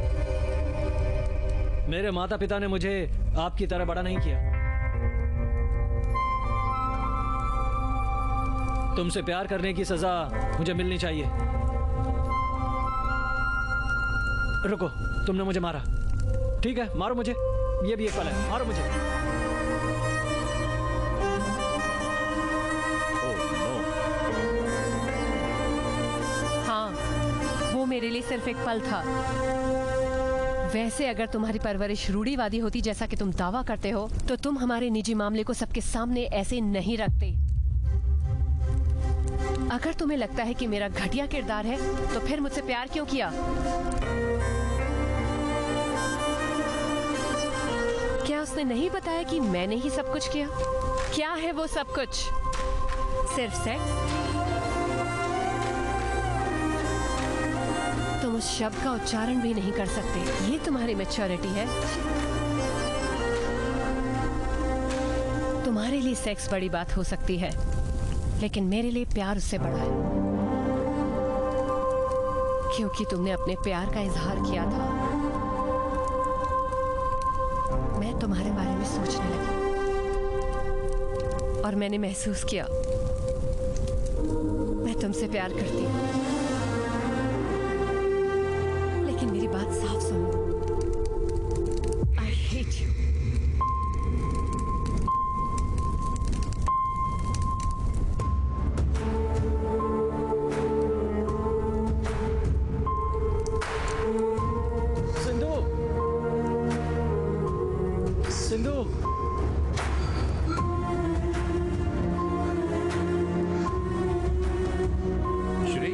मेरे माता पिता ने मुझे आपकी तरह बड़ा नहीं किया। तुमसे प्यार करने की सजा मुझे मिलनी चाहिए। रुको, तुमने मुझे मारा, ठीक है, मारो मुझे, ये भी एक पल है, मारो मुझे। हाँ, वो मेरे लिए सिर्फ एक पल था। वैसे अगर तुम्हारी परवरिश रूढ़िवादी होती जैसा कि तुम दावा करते हो, तो तुम हमारे निजी मामले को सबके सामने ऐसे नहीं रखते। अगर तुम्हें लगता है कि मेरा घटिया किरदार है, तो फिर मुझसे प्यार क्यों किया? क्या उसने नहीं बताया कि मैंने ही सब कुछ किया? क्या है वो सब कुछ? सिर्फ सेक्स? तुम उस शब्द का उच्चारण भी नहीं कर सकते। ये तुम्हारी मैच्योरिटी है। तुम्हारे लिए सेक्स बड़ी बात हो सकती है, लेकिन मेरे लिए प्यार उससे बड़ा है, क्योंकि तुमने अपने प्यार का इजहार किया था। मैं तुम्हारे बारे में सोचने लगी और मैंने महसूस किया मैं तुमसे प्यार करती हूँ। लेकिन मेरी बात साफ सुनो, I hate you. Sindhu, Sindhu, Shri,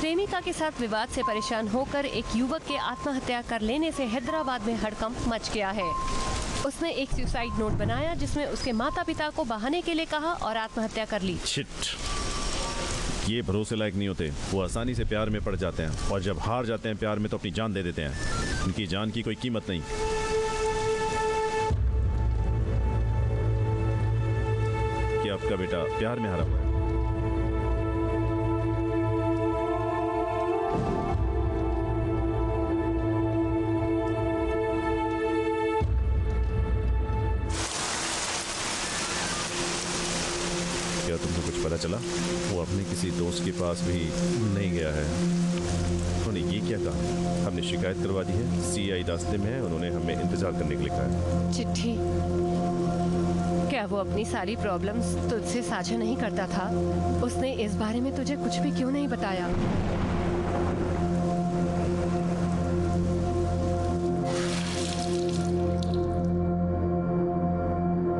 प्रेमिका के साथ विवाद से परेशान होकर एक युवक के आत्महत्या कर लेने से हैदराबाद में हड़कंप मच गया है। उसने एक सुसाइड नोट बनाया जिसमें उसके माता पिता को बहाने के लिए कहा और आत्महत्या कर ली। शिट, ये भरोसे लायक नहीं होते। वो आसानी से प्यार में पड़ जाते हैं और जब हार जाते हैं प्यार में तो अपनी जान दे देते हैं। उनकी जान की कोई कीमत नहीं। क्या आपका बेटा प्यार में हारा हुआ है? क्या तुमको कुछ पता चला? वो अपने किसी दोस्त के पास भी नहीं गया है। उन्होंने ये क्या कहा? हमने शिकायत करवा दी है। सीआई रास्ते में है, उन्होंने हमें इंतजार करने के लिए कहा है। चिट्ठी? क्या वो अपनी सारी प्रॉब्लम्स तुझसे साझा नहीं करता था? उसने इस बारे में तुझे कुछ भी क्यों नहीं बताया?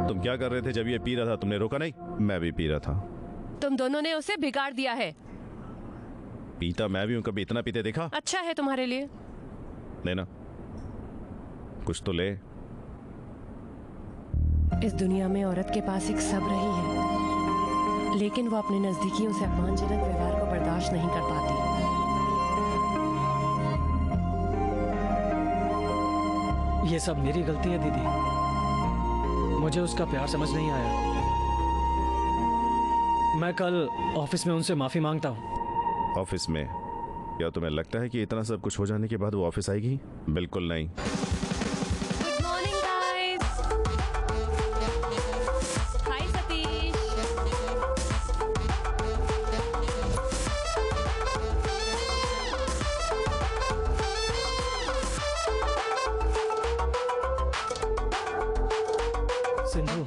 तुम क्या कर रहे थे जब ये पी रहा था? तुमने रोका नहीं? मैं भी पी रहा था। तुम दोनों ने उसे बिगाड़ दिया है। पीता मैं भी हूं, कभी इतना पीते देखा? अच्छा है तुम्हारे लिए। लेना, कुछ तो ले। इस दुनिया में औरत के पास एक सब्र ही है, लेकिन वो अपने नजदीकियों से अपमानजनक व्यवहार को बर्दाश्त नहीं कर पाती। ये सब मेरी गलती है दीदी, मुझे उसका प्यार समझ नहीं आया। मैं कल ऑफिस में उनसे माफी मांगता हूँ। ऑफिस में? क्या तुम्हें लगता है कि इतना सब कुछ हो जाने के बाद वो ऑफिस आएगी? बिल्कुल नहीं। Good morning guys. Hi Satish. Sindhu,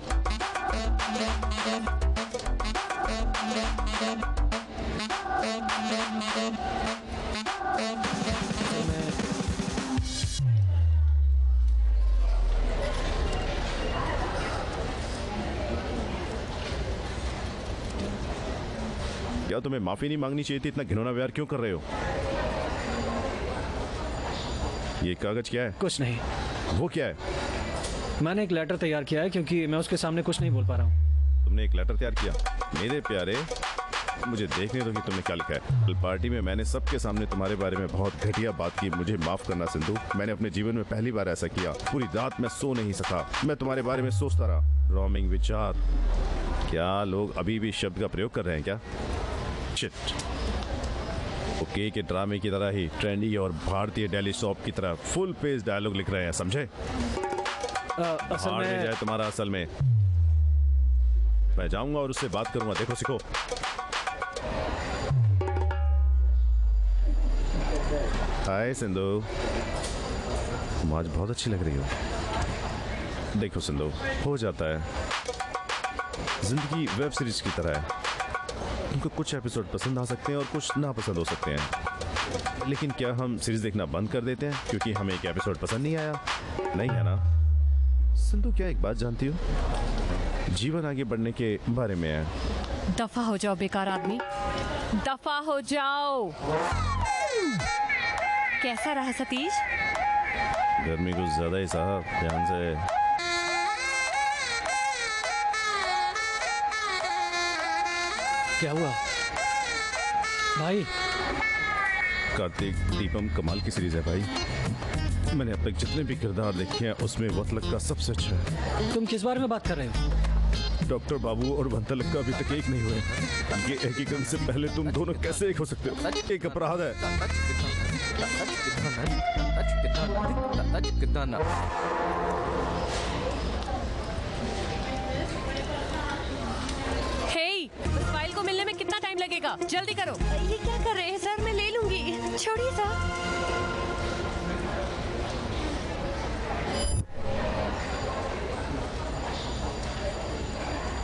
क्या तुम्हें माफी नहीं मांगनी चाहिए थी? इतना घिनौना व्यवहार क्यों कर रहे हो? ये कागज क्या है? कुछ नहीं। वो क्या है? मैंने एक लेटर तैयार किया है क्योंकि मैं उसके सामने कुछ नहीं बोल पा रहा हूँ। तुमने एक लेटर तैयार किया? मेरे प्यारे, मुझे देखने दो कि तुमने क्या लिखा है। कल पार्टी में मैंने सबके सामने तुम्हारे बारे में बहुत घटिया बात की। मुझे माफ करना सिंधु, मैंने अपने जीवन में पहली बार ऐसा किया। पूरी रात मैं सो नहीं सका, मैं तुम्हारे बारे में सोचता रहा। रोमिंग विचार। क्या लोग अभी भी शब्द का प्रयोग कर रहे हैं क्या? शिट। ओके के ड्रामे की तरह ही ट्रेंडी और भारतीय डेली सॉप की तरह फुल पेज डायलॉग लिख रहे हैं, समझे? असल हार में में जाए तुम्हारा असल में। मैं जाऊंगा और उससे बात करूंगा, देखो सीखो। हाय सिंधु, तुम आज बहुत अच्छी लग रही हो। देखो सिंधु, हो जाता है, जिंदगी वेब सीरीज की तरह है। तुमको कुछ एपिसोड पसंद आ सकते हैं और कुछ ना पसंद हो सकते हैं, लेकिन क्या हम सीरीज देखना बंद कर देते हैं क्योंकि हमें एक एपिसोड पसंद नहीं आया? नहीं है ना सिंधु? क्या एक बात जानती हो? जीवन आगे बढ़ने के बारे में है। दफा हो जाओ बेकार आदमी, दफा हो जाओ। कैसा रहा सतीश? गर्मी कुछ ज्यादा ही साहब, ध्यान से। क्या हुआ भाई? कार्तिक दीपम कमाल की सीरीज है भाई। मैंने अब तक जितने भी किरदार देखे हैं उसमें वतलक का सबसे अच्छा है। तुम किस बारे में बात कर रहे हो? डॉक्टर बाबू और वतलक का अभी तक एक नहीं हुए। ये एकीकरण से पहले तुम दोनों कैसे एक हो सकते हो? एक अपराध है। हे, उस फाइल को मिलने में कितना टाइम लगेगा? जल्दी करो। ये क्या कर रहे हैं सर? मैं ले लूंगी, छोड़िए सर।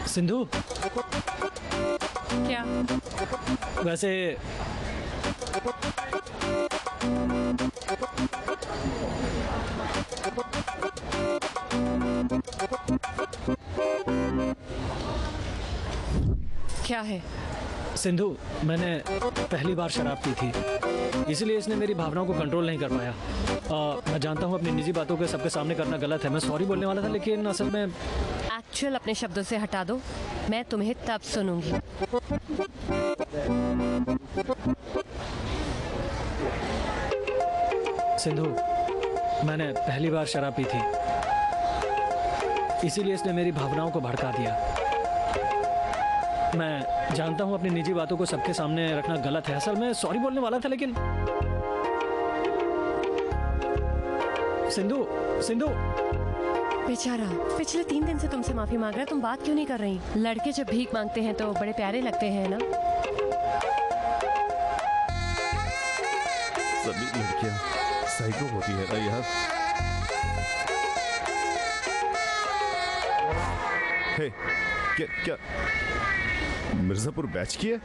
सिंधु, क्या? वैसे क्या है? सिंधु, मैंने पहली बार शराब पी थी, इसलिए इसने मेरी भावनाओं को कंट्रोल नहीं कर पाया। मैं जानता हूँ अपनी निजी बातों को सबके सामने करना गलत है। मैं सॉरी बोलने वाला था, लेकिन असल में एक्चुअल अपने शब्दों से हटा दो, मैं तुम्हें तब सुनूंगी। सिंधु, मैंने पहली बार शराब पी थी, इसीलिए इसने मेरी भावनाओं को भड़का दिया। मैं जानता हूँ अपनी निजी बातों को सबके सामने रखना गलत है। असल में सॉरी बोलने वाला था, लेकिन सिंधु, सिंधु बेचारा पिछले 3 दिन से तुमसे माफी मांग रहा है, तुम बात क्यों नहीं कर रही? लड़के जब भीख मांगते हैं तो बड़े प्यारे लगते हैं ना? सभी लड़कियां साइको होती है ना यार। हे, क्या क्या मिर्जापुर बैच की है?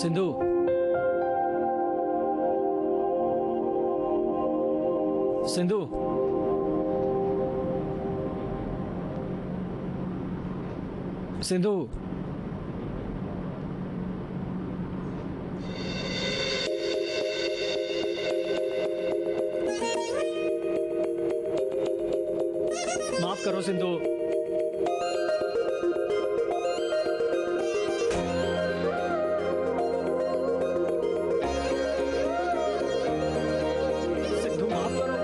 सिंधु, सिंधु, सिंधु, माफ करो सिंधु। सिंधु माफ करो।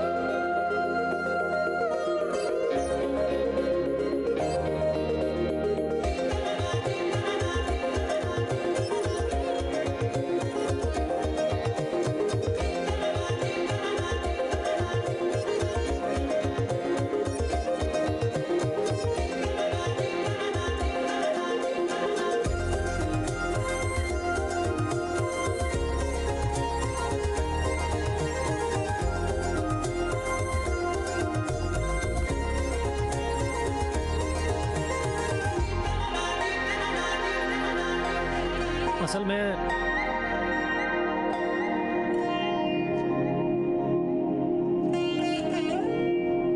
असल में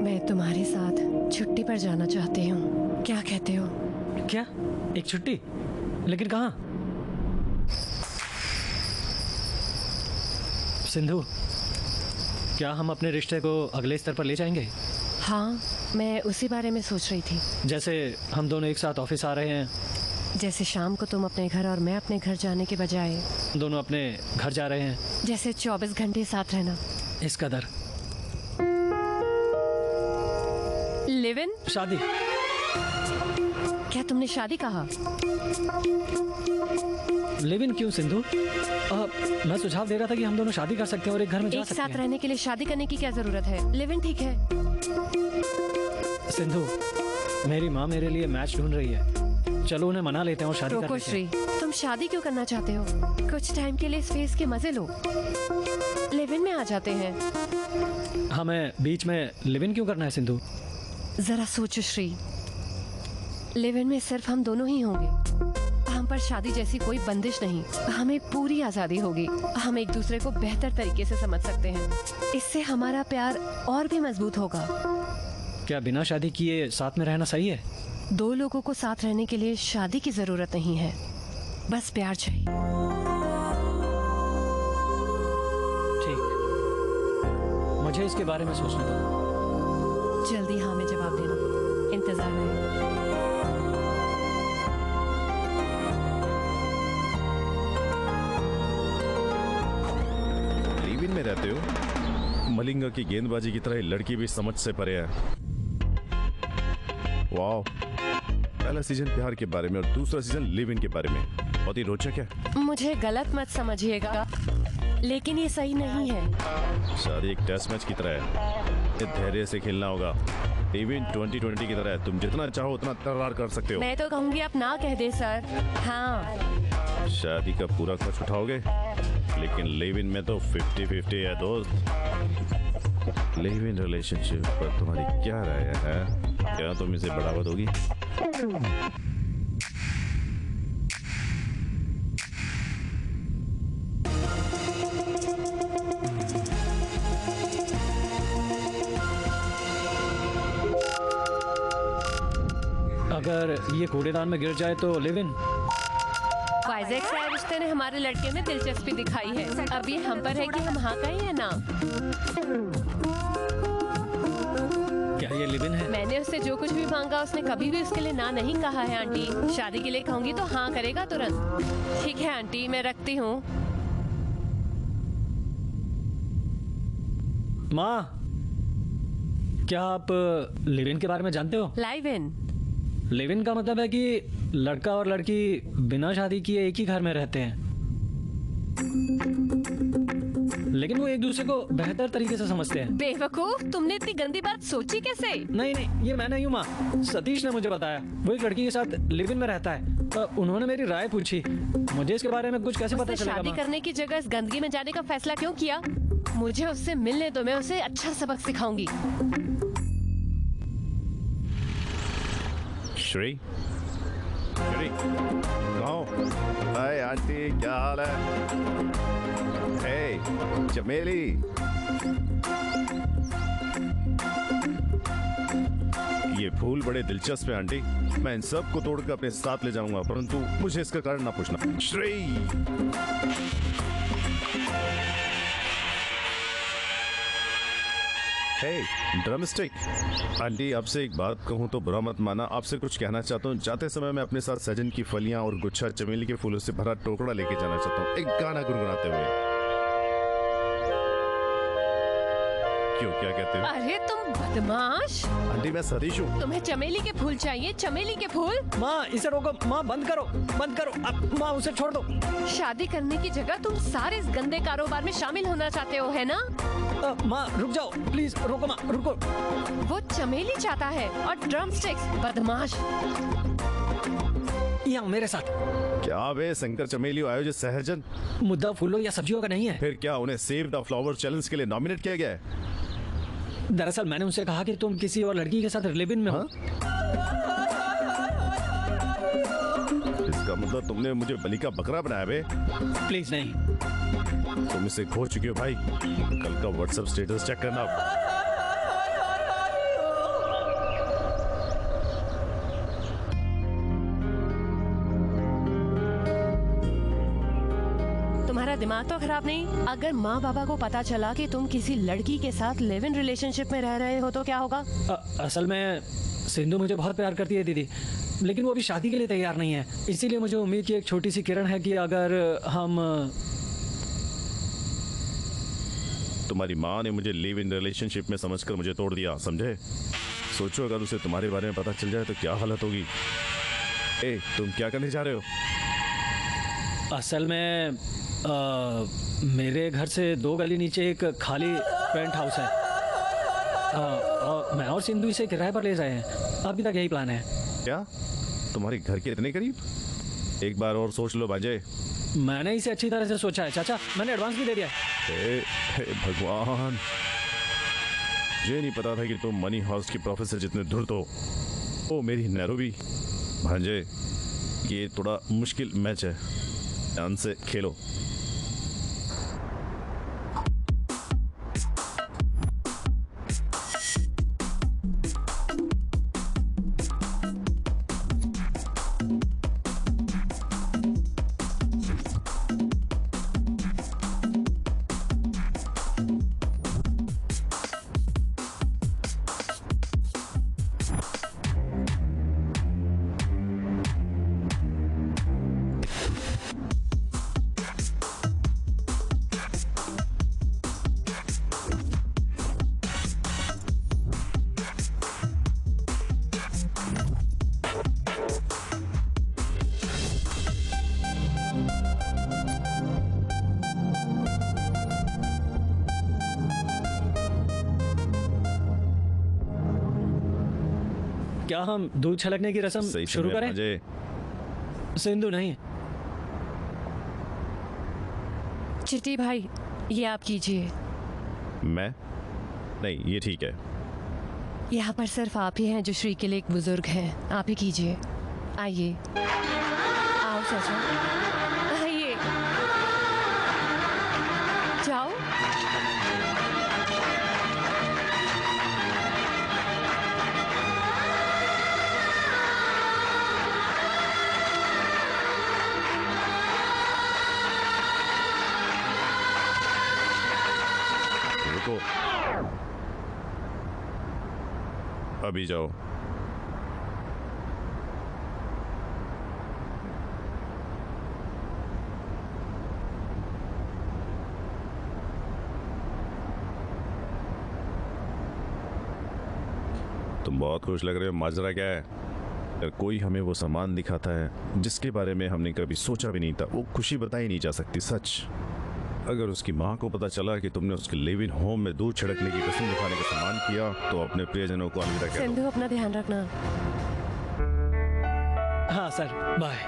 मैं तुम्हारे साथ छुट्टी पर जाना चाहती हूँ, क्या कहते हो? क्या एक छुट्टी? लेकिन कहाँ? सिंधु, क्या हम अपने रिश्ते को अगले स्तर पर ले जाएंगे? हाँ, मैं उसी बारे में सोच रही थी। जैसे हम दोनों एक साथ ऑफिस आ रहे हैं, जैसे शाम को तुम अपने घर और मैं अपने घर जाने के बजाय दोनों अपने घर जा रहे हैं, जैसे 24 घंटे साथ रहना। इस कदर। Live in? शादी? क्या तुमने शादी कहा? लिव इन क्यों सिंधु? मैं सुझाव दे रहा था कि हम दोनों शादी कर सकते हैं और एक घर में जा एक सकते साथ हैं। रहने के लिए शादी करने की क्या जरूरत है? लिव इन ठीक है। सिंधु, मेरी माँ मेरे लिए मैच ढूंढ रही है, चलो उन्हें मना लेते हैं और शादी कर रोको लेते श्री, हैं। तुम शादी क्यों करना चाहते हो? कुछ टाइम के लिए इस फेस के मजे लो, लिव इन में आ जाते हैं। हमें बीच में लिव इन क्यों करना है सिंधु? जरा सोचो श्री, लिव इन में सिर्फ हम दोनों ही होंगे। हम पर शादी जैसी कोई बंदिश नहीं, हमें पूरी आजादी होगी। हम एक दूसरे को बेहतर तरीके से समझ सकते हैं, इससे हमारा प्यार और भी मजबूत होगा। क्या बिना शादी किए साथ में रहना सही है? दो लोगों को साथ रहने के लिए शादी की जरूरत नहीं है, बस प्यार चाहिए। ठीक, मुझे इसके बारे में सोचने दो। जल्दी हाँ में जवाब देना, इंतजार में। लिव इन में रहते हो? मलिंगा की गेंदबाजी की तरह लड़की भी समझ से परे है। वाह, पहला सीजन प्यार के बारे में और दूसरा सीजन लिव इन के बारे में। बहुत ही रोचक है। मुझे गलत मत समझिएगा, लेकिन ये सही नहीं है। शादी एक टेस्ट मैच की तरह है, ये धैर्य से खेलना होगा। लिव इन 2020 की तरह है, तुम जितना चाहो उतना तकरार कर सकते हो। मैं तो कहूँगी आप ना कह दे सर। हाँ, शादी का पूरा खर्च उठाओगे, लेकिन लिव इन में तो 50-50 है दोस्त। लिव इन रिलेशनशिप पर तुम्हारी क्या राय है? क्या तुम इसे बढ़ावा दोगी? अगर ये कूड़ेदान में गिर जाए तो लिव इन? वाइजैक से रिश्ते ने हमारे लड़के में दिलचस्पी दिखाई है। अब ये हम पर है कि हम हाँ कहें या ना। क्या ये लिव इन है? मैंने उससे जो कुछ भी मांगा उसने कभी भी उसके लिए ना नहीं कहा है आंटी। शादी के लिए कहूंगी तो हाँ करेगा तुरंत। ठीक है आंटी, मैं रखती हूँ। माँ, क्या आप लिव इन के बारे में जानते हो? Live in? लिव इन का मतलब है कि लड़का और लड़की बिना शादी किए एक ही घर में रहते हैं। लेकिन वो एक दूसरे को बेहतर तरीके से समझते हैं। बेवकूफ, तुमने इतनी गंदी बात सोची कैसे? नहीं नहीं, ये मैं नहीं हूँ माँ, सतीश ने मुझे बताया। वो एक लड़की के साथ लिव इन में रहता है। उन्होंने मेरी राय पूछी। मुझे इसके बारे में कुछ कैसे पता उससे चलेगा शादी माँ? करने की जगह इस गंदगी में जाने का फैसला क्यों किया? मुझे उससे मिलने दो, मैं उसे अच्छा सबक सिखाऊंगी। श्री, श्री, कहो। हाय आंटी, क्या हाल है? हे, चमेली। ये फूल बड़े दिलचस्प है आंटी। मैं इन सब को तोड़कर अपने साथ ले जाऊंगा, परंतु मुझे इसका कारण ना पूछना। श्री, हे, ड्रमस्टिक। आंटी, आपसे एक बात कहूँ तो बुरा मत माना, आपसे कुछ कहना चाहता हूँ। जाते समय मैं अपने साथ सजन की फलियां और गुच्छा चमेली के फूलों से भरा टोकरा लेके जाना चाहता हूँ, एक गाना गुनगुनाते हुए। क्यों, क्या कहते हो? अरे तुम बदमाश! आंटी, मैं सतीश हूँ। तुम्हें चमेली के फूल चाहिए? चमेली के फूल? माँ, इसे रोको। माँ, बंद करो, बंद करो। अब माँ, उसे छोड़ दो। शादी करने की जगह तुम सारे इस गंदे कारोबार में शामिल होना चाहते हो, है ना? माँ, रुक जाओ प्लीज, रोको माँ, रुको। वो चमेली चाहता है और ड्रमस्टिक्स, बदमाश। यहाँ मेरे साथ। क्या वे शंकर चमेली आयोजित सहजन? मुद्दा फूलों या सब्जियों का नहीं है। फिर क्या उन्हें सेव द फ्लावर चैलेंज के लिए नॉमिनेट किया गया है? दरअसल मैंने उनसे कहा कि तुम किसी और लड़की के साथ लिव इन में हो। इसका मतलब तुमने मुझे बलि का बकरा बनाया बे? प्लीज नहीं। तुम इसे खो चुके हो भाई। कल का व्हाट्सएप स्टेटस चेक करना। तुम्हारा दिमाग तो खराब नहीं? अगर माँ बाबा को पता चला कि तुम किसी लड़की के साथ लिव इन रिलेशनशिप में रह रहे हो तो क्या होगा? असल में सिंधु मुझे बहुत प्यार करती है दीदी, लेकिन वो अभी शादी के लिए तैयार नहीं है। इसीलिए मुझे उम्मीद की एक छोटी सी किरण है कि अगर हम तुम्हारी माँ ने मुझे लिव इन रिलेशनशिप में समझकर मुझे तोड़ दिया, समझे? सोचो अगर उसे तुम्हारे बारे में पता चल जाए तो क्या हालत होगी। ए, तुम क्या करने जा रहे हो? असल में मेरे घर से 2 गली नीचे एक खाली पेंट हाउस है। और मैं और सिंधु इसे किराए पर ले जाए हैं। अभी तक यही प्लान है। क्या तुम्हारे घर के इतने करीब? एक बार और सोच लो बाजे। मैंने इसे अच्छी तरह से सोचा है चाचा, मैंने एडवांस भी दे दिया है। हे भगवान, मुझे नहीं पता था कि तुम मनी हाउस की प्रोफेसर जितने धुर्त हो। ओ मेरी नैरोबी भांजे, ये थोड़ा मुश्किल मैच है, ध्यान से खेलो। क्या हम दूध छलकने की रस्म सही शुरू समय करें? भांजे। सिंधु नहीं। चिट्टी भाई, ये आप कीजिए। मैं नहीं, ये ठीक है। यहाँ पर सिर्फ आप ही हैं जो श्री के लिए एक बुजुर्ग हैं। आप ही कीजिए। आइए, आओ चाचा, आइए, जाओ। रुको, अभी जाओ। तुम बहुत खुश लग रहे हो, माजरा क्या है? अगर कोई हमें वो सामान दिखाता है जिसके बारे में हमने कभी सोचा भी नहीं था, वो खुशी बताई नहीं जा सकती। सच अगर उसकी माँ को पता चला कि तुमने उसके लिव इन होम में दूध छिड़कने की कसम दिखाने का सामान किया तो अपने प्रियजनों को अलविदा कह दो। सिंधु, अपना ध्यान रखना। हाँ सर, बाय।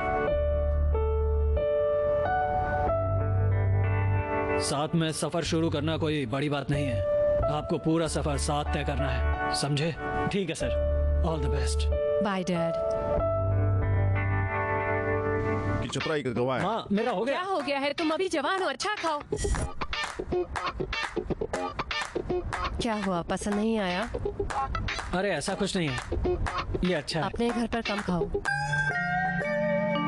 साथ में सफर शुरू करना कोई बड़ी बात नहीं है। आपको पूरा सफर साथ तय करना है, समझे? ठीक है sir, all the best. Bye dad. कि चतुराई का गवाह है। हाँ, मेरा हो क्या गया। हो गया है? तुम अभी जवान हो, अच्छा खाओ। क्या हुआ, पसंद नहीं आया? अरे ऐसा कुछ नहीं है, ये अच्छा है। अपने घर पर कम खाओ।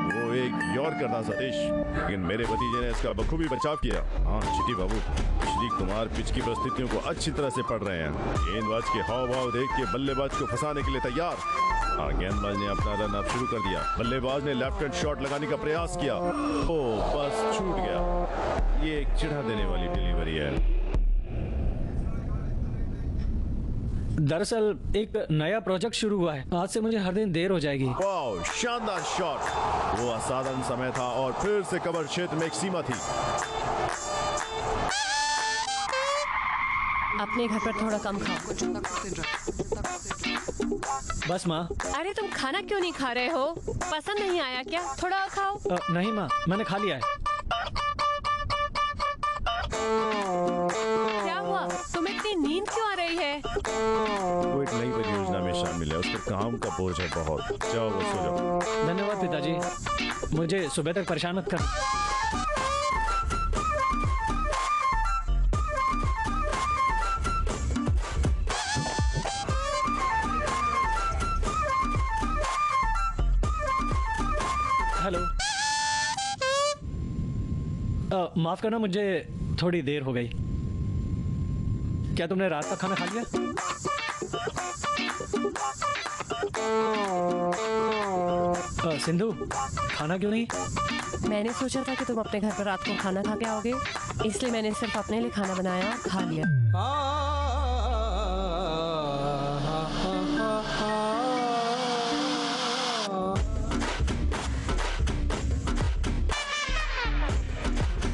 वो एक यॉर्कर था सतीश, लेकिन मेरे भतीजे ने इसका बखूबी बचाव किया। हाँ चिट्टी बाबू, श्री कुमार पिच की परिस्थितियों को अच्छी तरह से पढ़ रहे हैं। गेंदबाज के हाव भाव देख के बल्लेबाज को फंसाने के लिए तैयार। हाँ, गेंदबाज ने अपना रन अप शुरू कर दिया। बल्लेबाज ने लेफ्ट हैंड शॉट लगाने का प्रयास किया। ओ, बस छूट गया। ये एक चिढ़ा देने वाली डिलीवरी है। दरअसल एक नया प्रोजेक्ट शुरू हुआ है, आज से मुझे हर दिन देर हो जाएगी। वाओ, शानदार शॉट। वो असाधारण समय था और फिर से कवर क्षेत्र में एक सीमा थी। अपने घर पर थोड़ा कम खाओ। बस माँ। अरे तुम खाना क्यों नहीं खा रहे हो? पसंद नहीं आया क्या? थोड़ा और खाओ। नहीं माँ, मैंने खा लिया है। क्या हुआ, तुम्हें इतनी नींद क्यों आ रही है? वो एक नई परियोजना में शामिल है, उस पर काम का बोझ है बहुत। जाओ वो सो जाओ। धन्यवाद पिताजी, मुझे सुबह तक परेशान मत कर। हेलो। माफ करना, मुझे थोड़ी देर हो गई। क्या तुमने रात का खाना खा लिया? सिंधु, खाना क्यों नहीं? मैंने सोचा था कि तुम अपने घर पर रात को खाना खा के आओगे, इसलिए मैंने सिर्फ अपने लिए खाना बनाया और खा लिया।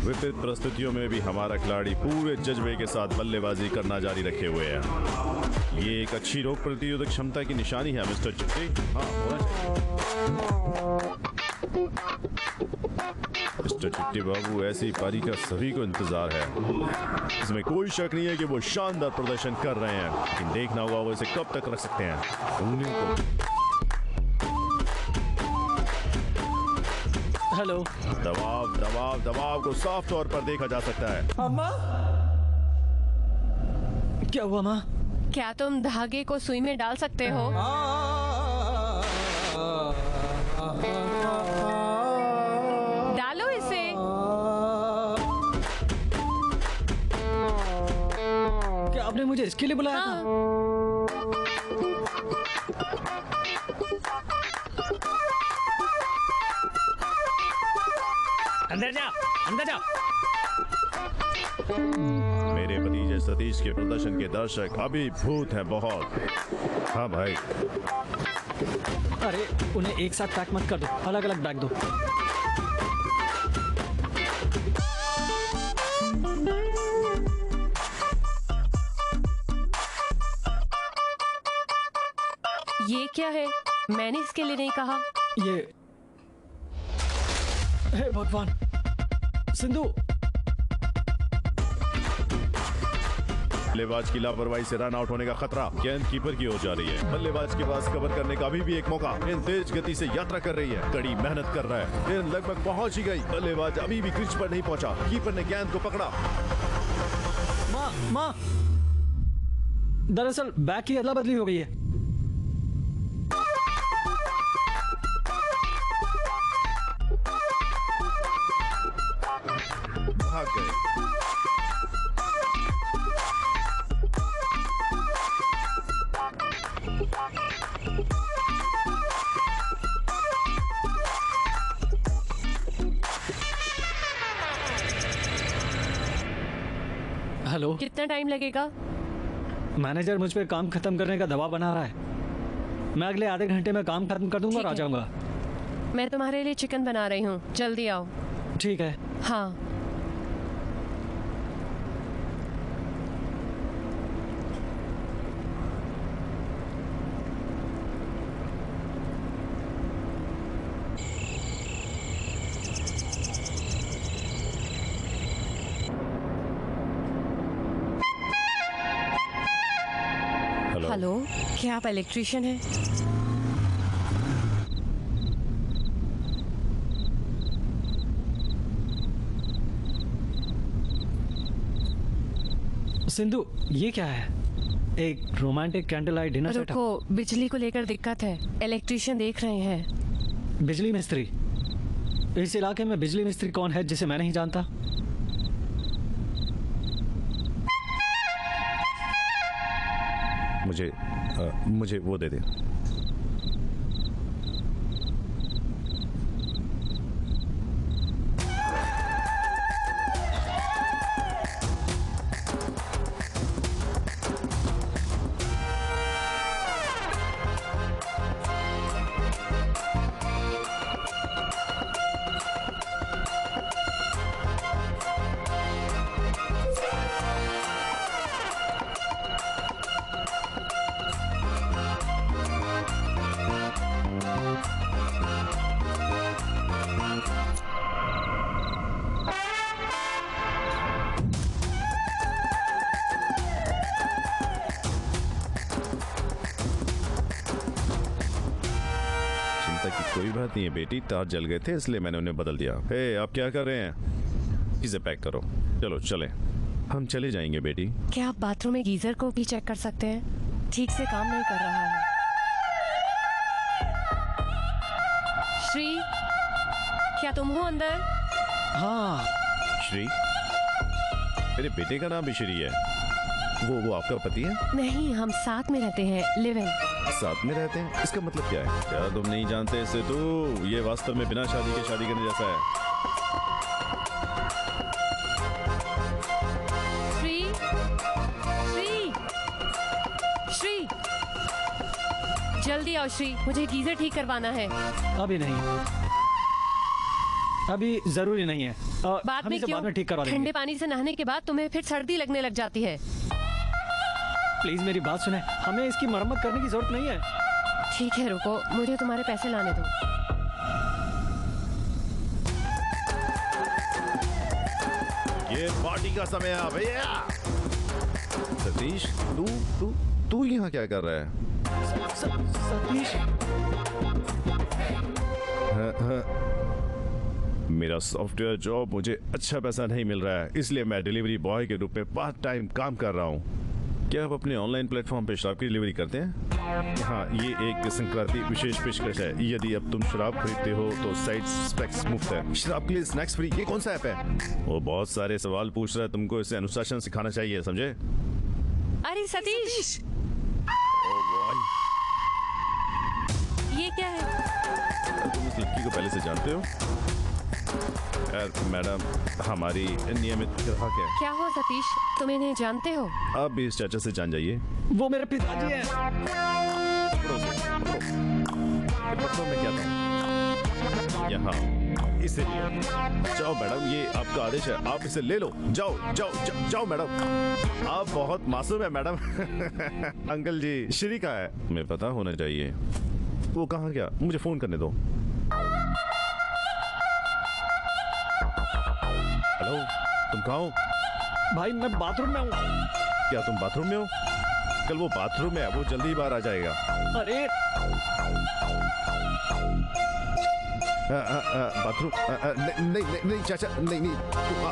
विपरीत परिस्थितियों में भी हमारा खिलाड़ी पूरे जज्बे के साथ बल्लेबाजी करना जारी रखे हुए है। ये एक अच्छी रोग प्रतिरोधक क्षमता की निशानी है मिस्टर चिट्टी। हाँ, होना चाहिए। मिस्टर चिट्टी बाबू, ऐसी पारी का सभी को इंतजार है। इसमें कोई शक नहीं है कि वो शानदार प्रदर्शन कर रहे हैं, लेकिन देखना होगा वो इसे कब तक रख सकते हैं। उंगलियों को हेलो। दबाव को साफ तौर पर देखा जा सकता है। अम्मा, क्या हुआ माँ? क्या तुम धागे को सुई में डाल सकते हो? डालो इसे। क्या आपने मुझे इसके लिए बुलाया था? अंदर जा, अंदर जा। मेरे भतीजे सतीश के प्रदर्शन के दर्शक अभिभूत हैं बहुत। हाँ भाई। अरे उन्हें एक साथ पैक मत कर दो, अलग अलग बैग दो। ये क्या है? मैंने इसके लिए नहीं कहा। ये, हे भगवान, सिंधु। बल्लेबाज की लापरवाही से रन आउट होने का खतरा गेंद कीपर की हो जा रही है। बल्लेबाज के पास कवर करने का अभी भी एक मौका। गेंद तेज गति से यात्रा कर रही है, कड़ी मेहनत कर रहा है। गेंद लगभग पहुंच ही गई। बल्लेबाज अभी भी क्रीज पर नहीं पहुंचा। कीपर ने गेंद को पकड़ा। माँ, दरअसल बैग की अदला बदली हो गई है। भाग गए। हेलो। कितना टाइम लगेगा? मैनेजर मुझ पे काम खत्म करने का दबाव बना रहा है। मैं अगले आधे घंटे में काम खत्म कर दूंगा और आ ठीक है। जाऊंगा। मैं तुम्हारे लिए चिकन बना रही हूँ, जल्दी आओ। ठीक है। हाँ। हेलो, क्या आप इलेक्ट्रिशियन हैं? सिंधु, ये क्या है? एक romantic candle light dinner setup. रुको, बिजली को लेकर दिक्कत है, इलेक्ट्रिशियन देख रहे हैं। बिजली मिस्त्री? इस इलाके में बिजली मिस्त्री कौन है जिसे मैं नहीं जानता? मुझे वो दे दे। कोई बात नहीं है बेटी, तार जल गए थे इसलिए मैंने उन्हें बदल दिया। हे, आप क्या कर रहे हैं? चीजें पैक करो, चलो चले, हम चले जाएंगे बेटी। क्या आप बाथरूम में गीजर को भी चेक कर सकते हैं? ठीक से काम नहीं कर रहा है। श्री, क्या तुम हो अंदर? हाँ। श्री? मेरे बेटे का नाम भी श्री है। वो आपका पति है? नहीं, हम साथ में रहते हैं, लिव इन। साथ में रहते हैं? इसका मतलब क्या है? क्या तुम नहीं जानते इसे? तो ये वास्तव में बिना शादी के शादी करने जैसा है। श्री, श्री, श्री, जल्दी आओ श्री, मुझे गीजर ठीक करवाना है। अभी नहीं, अभी जरूरी नहीं है। बाद हम में इसे क्यों? बाद में ठीक करवा देंगे। ठंडे पानी से नहाने के बाद तुम्हें फिर सर्दी लगने लग जाती है। प्लीज मेरी बात सुने, हमें इसकी मरम्मत करने की जरूरत नहीं है। ठीक है, रुको, मुझे तुम्हारे पैसे लाने दो। ये पार्टी का समय है भैया। सतीश, तू यहाँ क्या कर रहा है? सतीश, मेरा सॉफ्टवेयर जॉब, मुझे अच्छा पैसा नहीं मिल रहा है, इसलिए मैं डिलीवरी बॉय के रूप में पार्ट टाइम काम कर रहा हूँ। क्या आप अपने ऑनलाइन प्लेटफॉर्म पे शराब की डिलीवरी करते हैं? हाँ, ये एक संक्रांति विशेष पेशकश है। यदि अब तुम शराब खरीदते हो तो साइड स्पेक्स मुफ्त है, शराब के लिए स्नैक्स फ्री। ये कौन सा ऐप है? वो बहुत सारे सवाल पूछ रहा है, तुमको इसे अनुशासन सिखाना चाहिए, समझे? अरे सतीश, ये क्या है? तुम इस लड़की को पहले से जानते हो? मैडम, हमारी नियमित ग्राहक है। क्या हो सतीश, तुम इन्हें जानते हो? आप भी इस चाचा से जान जाइए। वो मेरे पिताजी हैं। पत्रों में क्या था? यहाँ इसे लो। जाओ मैडम, ये आपका आदेश है, आप इसे ले लो। जाओ जाओ जाओ, जाओ मैडम। आप बहुत मासूम है मैडम। अंकल जी, श्री का है, हमें पता होना चाहिए। वो कहाँ गया? मुझे फोन करने दो। हेलो, तुम कहाँ हो? भाई मैं बाथरूम में हूँ। क्या तुम बाथरूम में हो? कल वो बाथरूम में है, वो जल्दी ही बाहर आ जाएगा। अरे बाथरूम? नहीं चाचा, नहीं,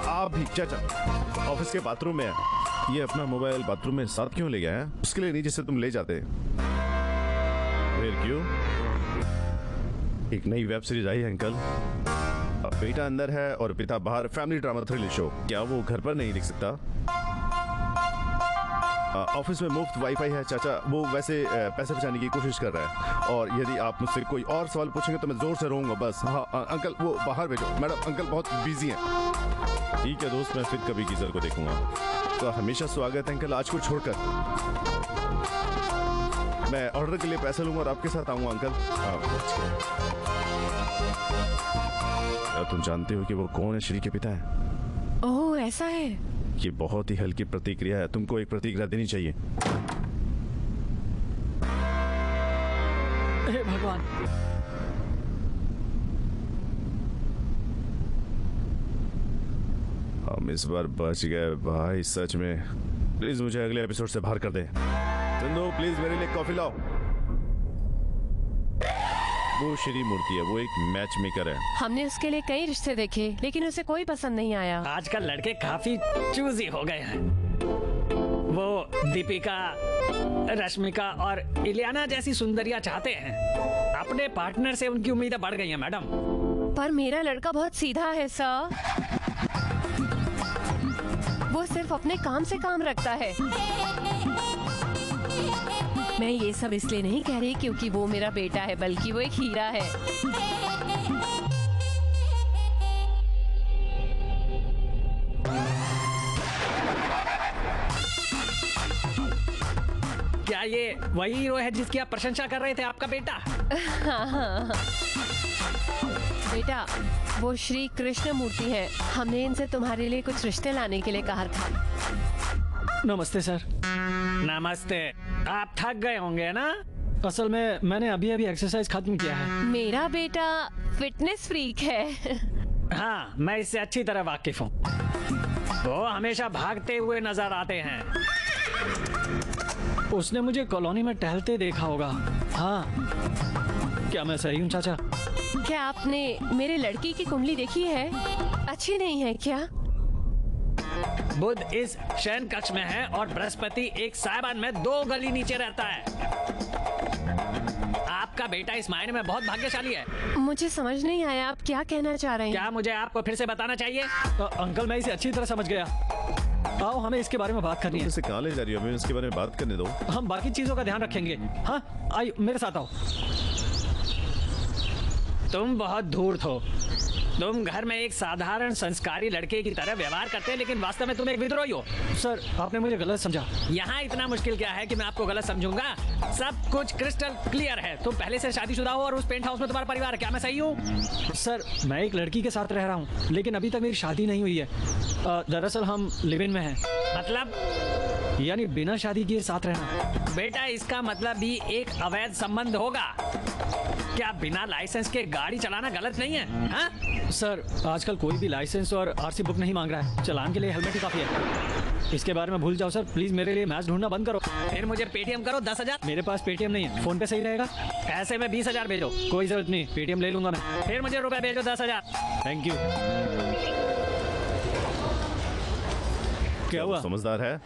आप भी चाचा ऑफिस के बाथरूम में है। ये अपना मोबाइल बाथरूम में साथ क्यों ले गया है? उसके लिए नहीं जिससे तुम ले जाते। फिर क्यों? एक नई वेब सीरीज आई है अंकल, बेटा अंदर है और पिता बाहर, फैमिली ड्रामा थ्रिलर शो। क्या वो घर पर नहीं दिख सकता? ऑफिस में मुफ्त वाईफाई है चाचा, वो वैसे पैसे बचाने की कोशिश कर रहा है। और यदि आप मुझसे कोई और सवाल पूछेंगे तो मैं जोर से रोऊंगा बस। हाँ अंकल, वो बाहर भेजो। मैडम, अंकल बहुत बिजी हैं। ठीक है दोस्त, मैं फिर कभी गीजर को देखूंगा। तो हमेशा स्वागत है अंकल, आज को छोड़कर। मैं ऑर्डर के लिए पैसे लूंगा और आपके साथ आऊंगा अंकल। क्या तुम जानते हो कि वो कौन है? श्री के पिता है। ओह, ऐसा है। ये बहुत ही हल्की प्रतिक्रिया है, तुमको एक प्रतिक्रिया देनी चाहिए। हे भगवान, हम इस बार बच गए भाई, सच में। प्लीज मुझे अगले एपिसोड से बाहर कर दे। सिंधु प्लीज मेरे लिए कॉफी लाओ। वो श्री मूर्ति है, वो एक मैच मेकर है। हमने उसके लिए कई रिश्ते देखे लेकिन उसे कोई पसंद नहीं आया। आजकल लड़के काफी चूजी हो गए हैं। वो दीपिका, रश्मिका और इलियाना जैसी सुंदरियां चाहते हैं। अपने पार्टनर से उनकी उम्मीदें बढ़ गई हैं मैडम। पर मेरा लड़का बहुत सीधा है सर। वो सिर्फ अपने काम से काम रखता है। मैं ये सब इसलिए नहीं कह रही क्योंकि वो मेरा बेटा है, बल्कि वो एक हीरा है। क्या ये वही हीरो है जिसकी आप प्रशंसा कर रहे थे, आपका बेटा? हाँ। बेटा, वो श्री कृष्ण मूर्ति है। हमने इनसे तुम्हारे लिए कुछ रिश्ते लाने के लिए कहा था। नमस्ते सर। नमस्ते। आप थक गए होंगे ना? असल में मैंने अभी एक्सरसाइज खत्म किया है। मेरा बेटा फिटनेस फ्रीक है। हाँ, मैं इससे अच्छी तरह वाकिफ हूँ। वो हमेशा भागते हुए नजर आते हैं। उसने मुझे कॉलोनी में टहलते देखा होगा। हाँ, क्या मैं सही हूँ चाचा? क्या आपने मेरे लड़की की कुंडली देखी है? अच्छी नहीं है क्या? बुध इस शयन कक्ष में है और बृहस्पति एक साइबान में 2 गली नीचे रहता है। आपका बेटा इस मायने में बहुत भाग्यशाली है। मुझे समझ नहीं आया आप क्या कहना चाह रहे हैं। क्या मुझे आपको फिर से बताना चाहिए? अंकल, मैं इसे अच्छी तरह समझ गया। आओ, हमें इसके बारे में बात करनी है। इसे कहाँ ले जा रही हो? हमें इसके बारे में बात करने दो। हम बाकी चीजों का ध्यान रखेंगे। हाँ, आइए मेरे साथ आओ। तुम बहुत धूर्त हो। तुम घर में एक साधारण संस्कारी लड़के की तरह व्यवहार करते हैं, लेकिन वास्तव में तुम एक विद्रोही हो। सर, आपने मुझे गलत समझा। यहाँ इतना मुश्किल क्या है कि मैं आपको गलत समझूंगा? सब कुछ क्रिस्टल क्लियर है। तुम पहले से शादीशुदा हो और उस पेंट हाउस में तुम्हारा परिवार है। क्या मैं सही हूँ? सर, मैं एक लड़की के साथ रह रहा हूँ, लेकिन अभी तक मेरी शादी नहीं हुई है। दरअसल हम लिव इन में हैं। मतलब? यानी बिना शादी किए साथ रहना। बेटा, इसका मतलब भी एक अवैध संबंध होगा। क्या बिना लाइसेंस के गाड़ी चलाना गलत नहीं है? हाँ? सर, आजकल कोई भी लाइसेंस और आरसी बुक नहीं मांग रहा है। चालान के लिए हेलमेट ही काफी है। इसके बारे में भूल जाओ सर। प्लीज मेरे लिए मैच ढूंढना बंद करो। फिर मुझे पेटीएम करो 10,000। मेरे पास पेटीएम नहीं है, फोन पे सही रहेगा। ऐसे में 20,000 भेजो। कोई जरूरत नहीं, पेटीएम ले लूंगा मैं। फिर मुझे रुपए भेजो 10,000। Thank you. क्या हुआ? समझदार है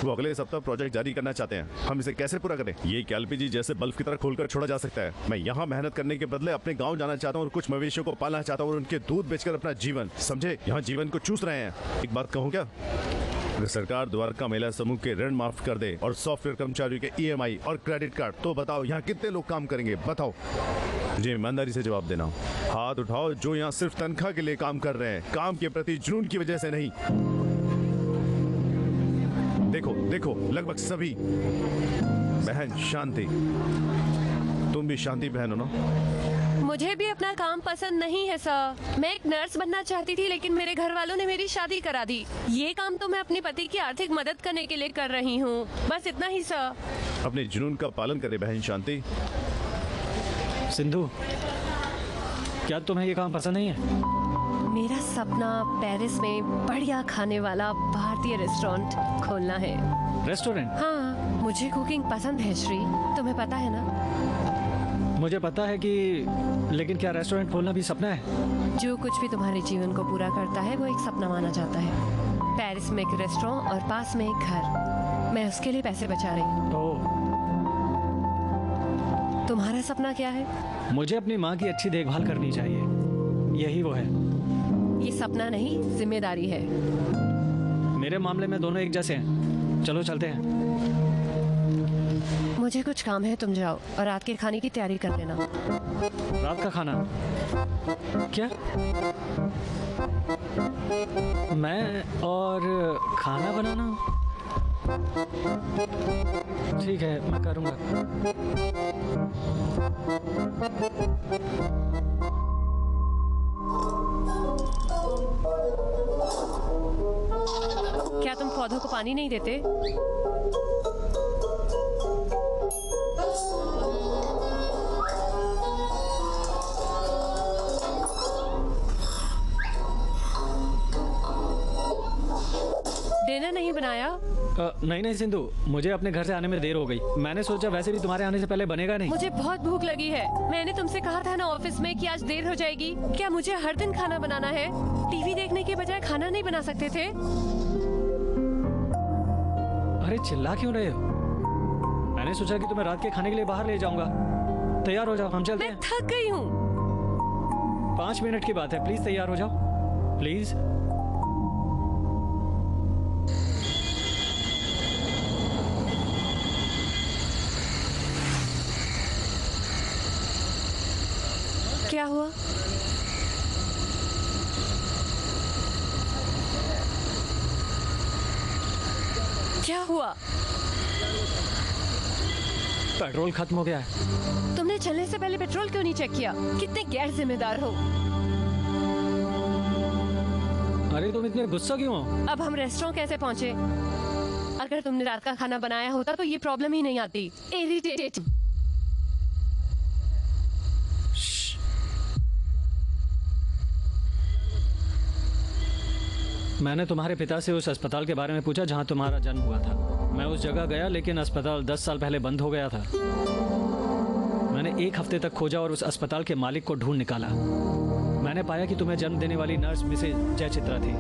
वो। अगले सप्ताह प्रोजेक्ट जारी करना चाहते हैं। हम इसे कैसे पूरा करें? ये एलपीजी जैसे बल्ब की तरह खोलकर छोड़ा जा सकता है। मैं यहाँ मेहनत करने के बदले अपने गांव जाना चाहता हूँ और कुछ मवेशियों को पालना चाहता हूँ और उनके दूध बेचकर अपना जीवन, समझे, यहाँ जीवन को चूस रहे हैं। एक बात कहूँ क्या? अगर सरकार द्वारका महिला समूह के ऋण माफ कर दे और सॉफ्टवेयर कर्मचारियों के EMI और क्रेडिट कार्ड, तो बताओ यहाँ कितने लोग काम करेंगे? बताओ। मुझे ईमानदारी से जवाब देना। हाथ उठाओ जो यहाँ सिर्फ तनख्वाह के लिए काम कर रहे हैं, काम के प्रति जुनून की वजह से नहीं। देखो देखो, लगभग सभी। बहन शांति, तुम भी शांति बहन हो ना? मुझे भी अपना काम पसंद नहीं है सर। मैं एक नर्स बनना चाहती थी लेकिन मेरे घर वालों ने मेरी शादी करा दी। ये काम तो मैं अपने पति की आर्थिक मदद करने के लिए कर रही हूँ, बस इतना ही सर। अपने जुनून का पालन करे बहन शांति। सिंधु, क्या तुम्हें ये काम पसंद नहीं है? मेरा सपना पेरिस में बढ़िया खाने वाला भारतीय रेस्टोरेंट खोलना है। रेस्टोरेंट? हाँ, मुझे कुकिंग पसंद है श्री, तुम्हें पता है ना? मुझे पता है कि, लेकिन क्या रेस्टोरेंट खोलना भी सपना है? जो कुछ भी तुम्हारे जीवन को पूरा करता है वो एक सपना माना जाता है। पेरिस में एक रेस्टोरेंट और पास में एक घर, मैं उसके लिए पैसे बचा रही हूँ। ओह, तुम्हारा सपना क्या है? मुझे अपनी माँ की अच्छी देखभाल करनी चाहिए, यही वो है। ये सपना नहीं, जिम्मेदारी है। मेरे मामले में दोनों एक जैसे हैं। चलो चलते हैं। मुझे कुछ काम है, तुम जाओ और रात के खाने की तैयारी कर लेना। रात का खाना? क्या? मैं और खाना बनाना? ठीक है, मैं करूँगा। क्या तुम पौधों को पानी नहीं देते? डिनर नहीं बनाया? नहीं नहीं सिंधु, मुझे अपने घर से आने में देर हो गई। मैंने सोचा वैसे भी तुम्हारे आने से पहले बनेगा नहीं। मुझे बहुत भूख लगी है। मैंने तुमसे कहा था ना ऑफिस में कि आज देर हो जाएगी। क्या मुझे हर दिन खाना बनाना है? टीवी देखने के बजाय खाना नहीं बना सकते थे? अरे चिल्ला क्यों रहे हो? मैंने सोचा कि तुम्हें रात के खाने के लिए बाहर ले जाऊंगा। तैयार हो जाओ, हम चलते मैं हैं। थक गई हूँ। 5 मिनट की बात है, प्लीज तैयार हो जाओ प्लीज। क्या हुआ? क्या हुआ? पेट्रोल खत्म हो गया है। तुमने चलने से पहले पेट्रोल क्यों नहीं चेक किया? कितने गैर जिम्मेदार हो। अरे तुम इतने गुस्सा क्यों हो? अब हम रेस्टोरेंट कैसे पहुंचे? अगर तुमने रात का खाना बनाया होता तो ये प्रॉब्लम ही नहीं आती। इरिटेटिंग। मैंने तुम्हारे पिता से उस अस्पताल के बारे में पूछा जहां तुम्हारा जन्म हुआ था। मैं उस जगह गया लेकिन अस्पताल 10 साल पहले बंद हो गया था। मैंने 1 हफ्ते तक खोजा और उस अस्पताल के मालिक को ढूंढ निकाला। मैंने पाया कि तुम्हें जन्म देने वाली नर्स मिसेज जयचित्रा थी।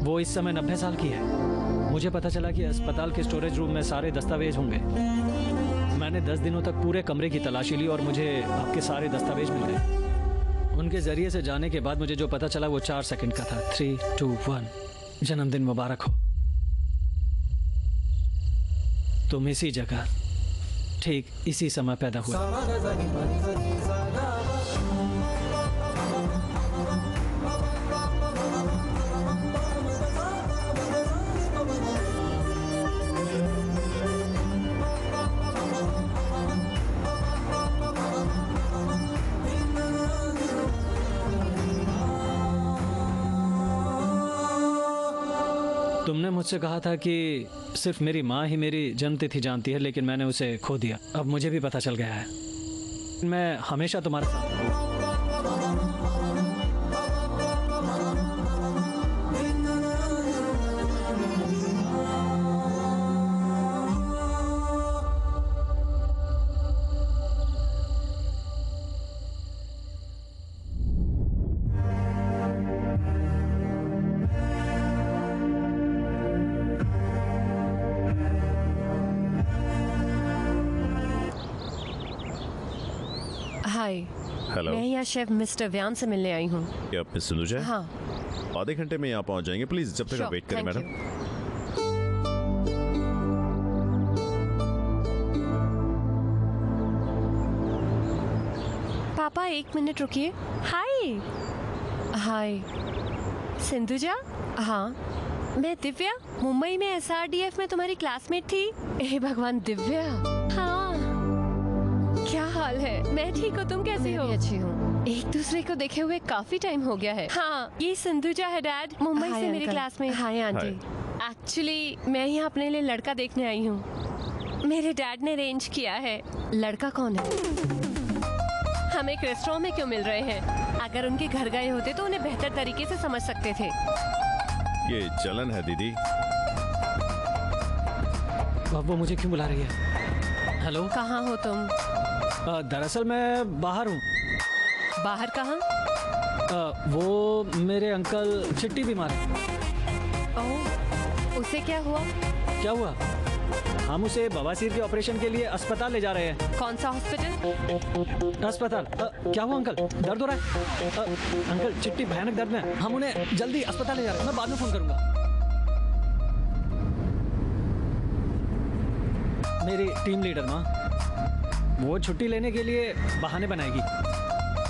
वो इस समय 90 साल की है। मुझे पता चला कि अस्पताल के स्टोरेज रूम में सारे दस्तावेज होंगे। मैंने 10 दिनों तक पूरे कमरे की तलाशी ली और मुझे आपके सारे दस्तावेज मिल गए। उनके जरिए से जाने के बाद मुझे जो पता चला वो 4 सेकंड का था। 3, 2, 1। जन्मदिन मुबारक हो। तुम इसी जगह ठीक इसी समय पैदा हुए। तुमने मुझसे कहा था कि सिर्फ मेरी माँ ही मेरी जन्मतिथि जानती है, लेकिन मैंने उसे खो दिया। अब मुझे भी पता चल गया है। मैं हमेशा तुम्हारे साथ हूँ। हाय, हेलो, मैं यहाँ शेफ मिस्टर व्यान से मिलने आई हूँ। क्या आप मिस सिंधुजा? हाँ, आधे घंटे में यहाँ पहुँच जाएंगे। प्लीज जब तक Sure, आप वेट करें thank मैडम। पापा 1 मिनट रुकिए। हाय। हाय सिंधुजा। हाँ, मैं दिव्या। मुंबई में SRDF में तुम्हारी क्लासमेट थी। हे भगवान, दिव्या। हाँ, क्या हाल है? मैं ठीक हूँ, तुम कैसे हो? अच्छी हूँ। एक दूसरे को देखे हुए काफी टाइम हो गया है। हाँ, ये सिंधुजा है डैड, मुंबई से मेरी क्लास में। Hi aunty. एक्चुअली मैं यहाँ अपने लिए लड़का देखने आई हूँ। मेरे डैड ने अरेंज किया है। लड़का कौन है? हम एक रेस्टोरेंट में क्यों मिल रहे हैं? अगर उनके घर गए होते तो उन्हें बेहतर तरीके से समझ सकते थे। ये चलन है दीदी। अब वो मुझे क्यों बुला रही है? हेलो, कहाँ हो तुम? दरअसल मैं बाहर हूँ। बाहर कहाँ? वो मेरे अंकल चिट्टी बीमार है। ओह, उसे क्या हुआ? क्या हुआ? हम उसे बवासीर के ऑपरेशन के लिए अस्पताल ले जा रहे हैं। कौन सा हॉस्पिटल? अस्पताल। क्या हुआ अंकल? दर्द हो रहा है? अंकल चिट्टी भयानक दर्द में है। हम उन्हें जल्दी अस्पताल ले जा रहे हैं। मैं बाद में फोन करूंगा। मेरी टीम लीडर माँ, वो छुट्टी लेने के लिए बहाने बनाएगी।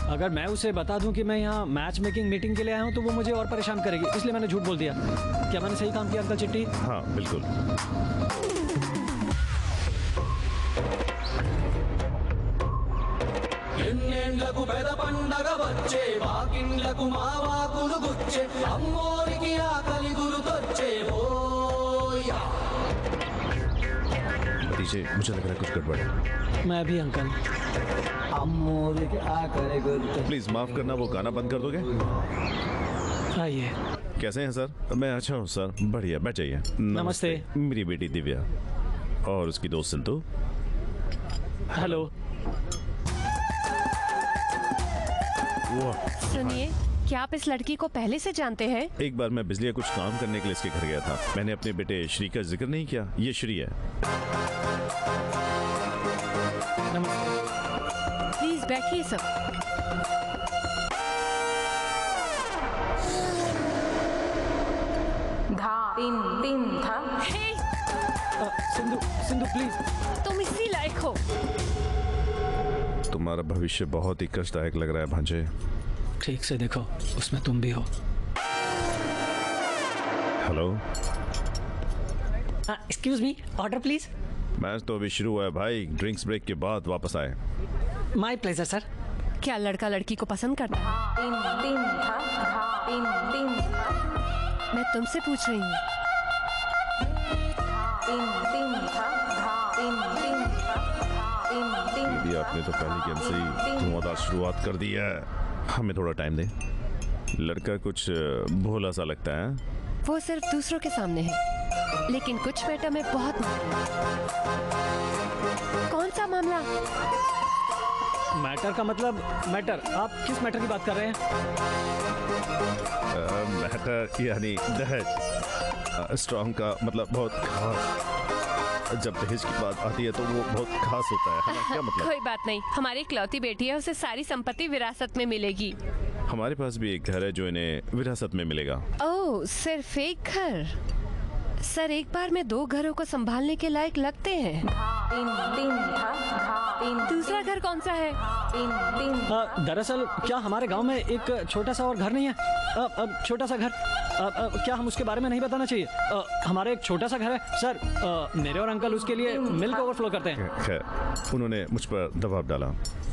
अगर मैं उसे बता दूं कि मैं यहाँ मैच मेकिंग मीटिंग के लिए आया हूँ तो वो मुझे और परेशान करेगी, इसलिए मैंने झूठ बोल दिया। क्या मैंने सही काम किया अंकल चिट्टी? हाँ बिल्कुल। ఎన్నేళ్లకు పెద పండగ వచ్చే వాకిండ్లకు మావాకులు గుచ్చే అమ్మోరికి ఆకలి గురుతొచ్చే ఓయా डीजे, मुझे लग रहा है कुछ गड़बड़ है। मैं भी अंकल। అమ్మోరికి ఆకలి గురుతొచ్చే प्लीज माफ करना, वो गाना बंद कर दोगे? आइए। कैसे हैं सर? मैं अच्छा हूँ सर, बढ़िया, बैठ जाइए। नमस्ते। मेरी बेटी दिव्या और उसकी दोस्त सिंधु। हेलो। वाह, सुनिए, क्या आप इस लड़की को पहले से जानते हैं? एक बार मैं बिजली का कुछ काम करने के लिए इसके घर गया था। मैंने अपने बेटे श्री का जिक्र नहीं किया। ये श्री है। नमस्ते। प्लीज बैठिए सब। धा तीन तीन था। हे, सिंधु, सिंधु प्लीज। तुम इसी लायक हो। तुम्हारा भविष्य बहुत ही कष्टदायक लग रहा है भांजे। ठीक से देखो, उसमें तुम भी हो। Hello, excuse me, order please. Match तो अभी शुरू हुआ है भाई। ड्रिंक्स ब्रेक के बाद वापस आए। My pleasure sir. क्या लड़का लड़की को पसंद करता है? तीन तीन था। धा तीन तीन था। मैं तुमसे पूछ रही हूँ। तीन तीन था। धा तीन तीन था। धा तीन तीन। दीदी, आपने तो पहली गेम से ही धुआंधार शुरुआत कर दी है। हमें थोड़ा टाइम दे। लड़का कुछ भोला सा लगता है। वो सिर्फ दूसरों के सामने है, लेकिन कुछ मैटर में बहुत माहिर है। कौन सा मामला? मैटर का मतलब मैटर? आप किस मैटर की बात कर रहे हैं? मैटर यानी दहेज। स्ट्रॉन्ग का मतलब बहुत खास। जब दहेज की बात आती है तो वो बहुत खास होता है ना? क्या मतलब? कोई बात नहीं, हमारी इकलौती बेटी है, उसे सारी संपत्ति विरासत में मिलेगी। हमारे पास भी एक घर है जो इन्हें विरासत में मिलेगा। ओह, सिर्फ एक घर? सर, एक बार में 2 घरों को संभालने के लायक लगते हैं। तीन तीन था। धा तीन। दूसरा घर कौन सा है? तीन तीन। दरअसल क्या हमारे गांव में एक छोटा सा और घर नहीं है? छोटा सा घर। क्या हम उसके बारे में नहीं बताना चाहिए? हमारा एक छोटा सा घर है सर। मेरे और अंकल उसके लिए मिल्क ओवरफ्लो करते हैं। खैर, उन्होंने मुझ पर दबाव डाला।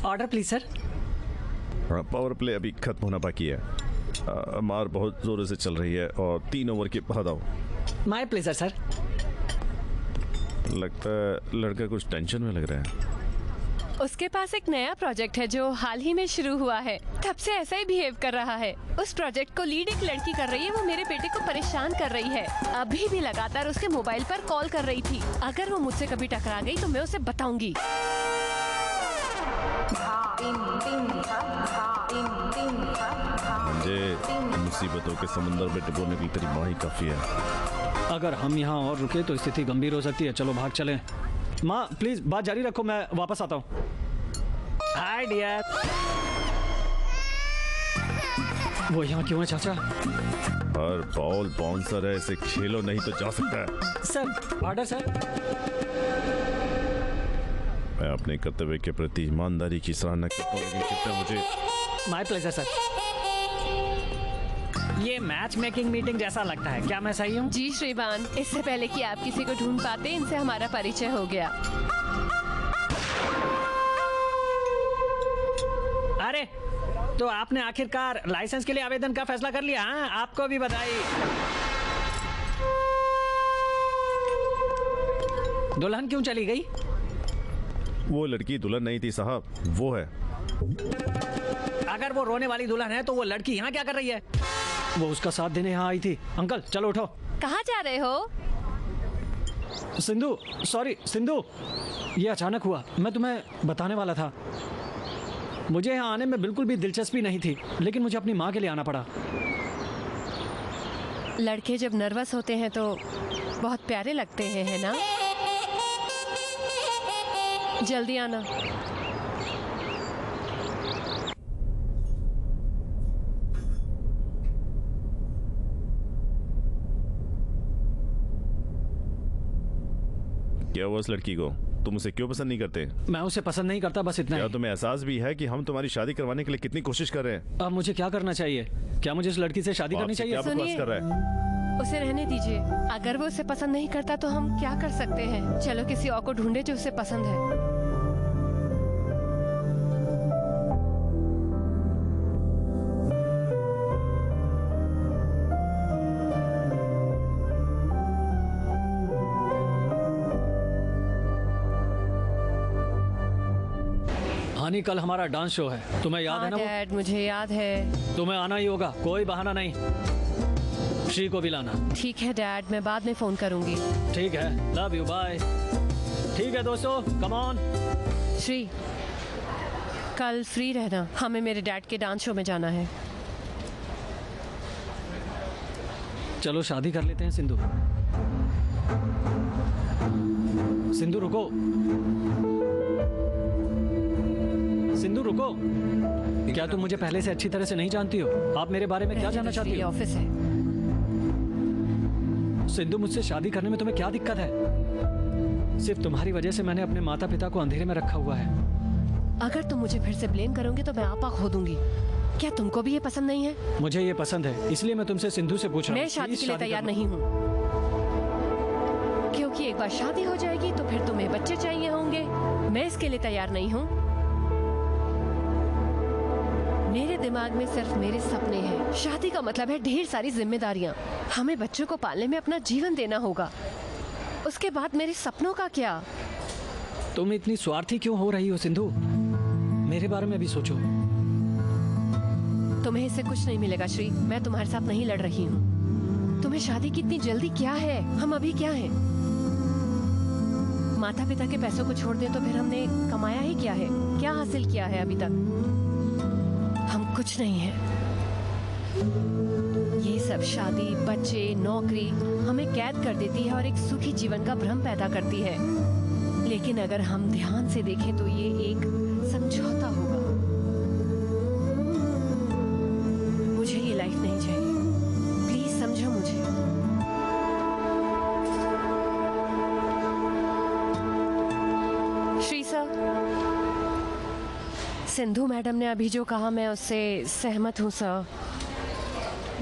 Order please sir. Power play अभी खत्म होना बाकी है। मार बहुत जोरों से चल रही है और 3 ओवर के बाद आओ। My pleasure sir. लगता है लड़का कुछ टेंशन में लग रहा है। उसके पास एक नया प्रोजेक्ट है जो हाल ही में शुरू हुआ है, तब से ऐसा ही बिहेव कर रहा है। उस प्रोजेक्ट को लीड एक लड़की कर रही है। वो मेरे बेटे को परेशान कर रही है। अभी भी लगातार उसके मोबाइल पर कॉल कर रही थी। अगर वो मुझसे कभी टकरा गई तो मैं उसे बताऊंगी। धा तीन तीन था। धा तीन तीन था। धा मुझे मुसीबतों के समुंदर में डुबोने के लिए तेरी माँ ही काफी है। अगर हम यहाँ और रुके तो स्थिति गंभीर हो सकती है। चलो भाग चलें। माँ प्लीज बात जारी रखो, मैं वापस आता हूँ। Hi dear. वो यहाँ क्यों है चाचा? हर बॉल बाउंसर है, इसे खेलो नहीं तो जा सकता है। Sir order sir. मैं अपने कर्तव्य के प्रति ईमानदारी की सराहना करता हूँ, लेकिन कृपया मुझे। My pleasure sir. ये मैच मेकिंग मीटिंग जैसा लगता है, क्या मैं सही हूँ? जी श्रीमान, इससे पहले कि आप किसी को ढूंढ पाते, इनसे हमारा परिचय हो गया। अरे तो आपने आखिरकार लाइसेंस के लिए आवेदन का फैसला कर लिया? हाँ, आपको भी बधाई। दुल्हन क्यों चली गई? वो लड़की दुल्हन नहीं थी साहब, वो है। अगर वो रोने वाली दुल्हन है तो वो लड़की यहाँ क्या कर रही है? वो उसका साथ देने यहाँ आई थी। अंकल चलो उठो। कहाँ जा रहे हो? सिंधु, सॉरी सिंधु, ये अचानक हुआ। मैं तुम्हें बताने वाला था। मुझे यहाँ आने में बिल्कुल भी दिलचस्पी नहीं थी, लेकिन मुझे अपनी माँ के लिए आना पड़ा। लड़के जब नर्वस होते हैं तो बहुत प्यारे लगते हैं, है ना? जल्दी आना। क्या हुआ उस लड़की को? तुम उसे क्यों पसंद नहीं करते? मैं उसे पसंद नहीं करता, बस इतना क्या ही। तुम्हें एहसास भी है कि हम तुम्हारी शादी करवाने के लिए कितनी कोशिश कर रहे हैं? अब मुझे क्या करना चाहिए? क्या मुझे इस लड़की से शादी करनी आपसे चाहिए? क्या बकवास सुनिए। कर रहा है? उसे रहने दीजिए। अगर वो उसे पसंद नहीं करता तो हम क्या कर सकते हैं? चलो किसी और को ढूंढे जो उसे पसंद है। यानी कल हमारा डांस शो है, तुम्हें याद है हाँ ना? डैड, मुझे याद है। तुम्हें आना ही होगा, कोई बहाना नहीं। श्री को भी लाना। ठीक है डैड, मैं बाद में फोन करूंगी। ठीक है, लव यू, बाय। ठीक है दोस्तों, कम ऑन। श्री, कल फ्री रहना, हमें मेरे डैड के डांस शो में जाना है। चलो शादी कर लेते हैं सिंधु। सिंधु रुको, सिंधु रुको। क्या तुम मुझे पहले से अच्छी तरह से नहीं जानती हो? आप मेरे बारे में क्या जानना चाहती ये हो? ऑफिस है। सिंधु, मुझसे शादी करने में तुम्हें क्या दिक्कत है? सिर्फ तुम्हारी वजह से मैंने अपने माता पिता को अंधेरे में रखा हुआ है। अगर तुम मुझे फिर से ब्लेम करोगे तो मैं आपा खो दूंगी। क्या तुमको भी ये पसंद नहीं है? मुझे ये पसंद है, इसलिए मैं तुमसे सिंधु से पूछ रहा हूँ। मैं शादी प्लीज के लिए तैयार करना। नहीं हूँ, क्योंकि एक बार शादी हो जाएगी तो फिर तुम्हें बच्चे चाहिए होंगे। मैं इसके लिए तैयार नहीं हूँ। मेरे दिमाग में सिर्फ मेरे सपने हैं। शादी का मतलब है ढेर सारी जिम्मेदारियाँ। हमें बच्चों को पालने में अपना जीवन देना होगा। उसके बाद मेरे सपनों का क्या? तुम इतनी स्वार्थी क्यों हो रही हो सिंधु? मेरे बारे में भी सोचो। तुम्हें इससे कुछ नहीं मिलेगा श्री, मैं तुम्हारे साथ नहीं लड़ रही हूँ। तुम्हें शादी की इतनी जल्दी क्या है? हम अभी क्या हैं? माता पिता के पैसों को छोड़ दे तो फिर हमने कमाया ही क्या है? क्या हासिल किया है अभी तक? हम कुछ नहीं है। ये सब शादी, बच्चे, नौकरी हमें कैद कर देती है और एक सुखी जीवन का भ्रम पैदा करती है। लेकिन अगर हम ध्यान से देखें तो ये एक समझौता होगा। मुझे ये लाइफ नहीं चाहिए, प्लीज समझो मुझे। श्री सर, सिंधु मैडम ने अभी जो कहा मैं उससे सहमत हूँ सर।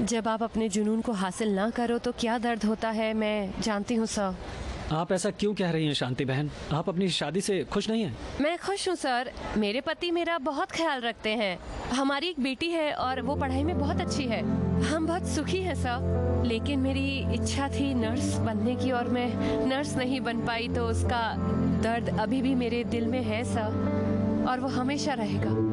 जब आप अपने जुनून को हासिल ना करो तो क्या दर्द होता है मैं जानती हूँ सर। आप ऐसा क्यों कह रही हैं शांति बहन? आप अपनी शादी से खुश नहीं हैं? मैं खुश हूँ सर। मेरे पति मेरा बहुत ख्याल रखते हैं। हमारी एक बेटी है और वो पढ़ाई में बहुत अच्छी है। हम बहुत सुखी हैं सर। लेकिन मेरी इच्छा थी नर्स बनने की और मैं नर्स नहीं बन पाई, तो उसका दर्द अभी भी मेरे दिल में है सर, और वो हमेशा रहेगा।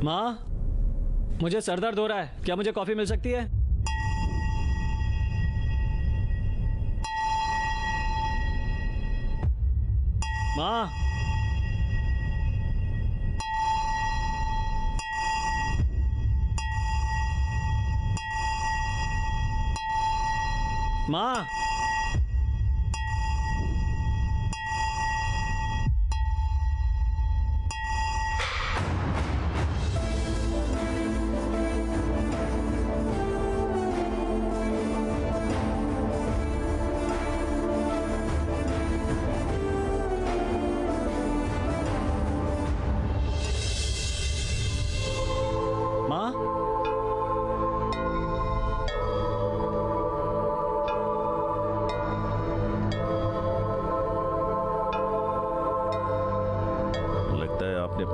माँ, मुझे सर दर्द हो रहा है, क्या मुझे कॉफी मिल सकती है? माँ, माँ,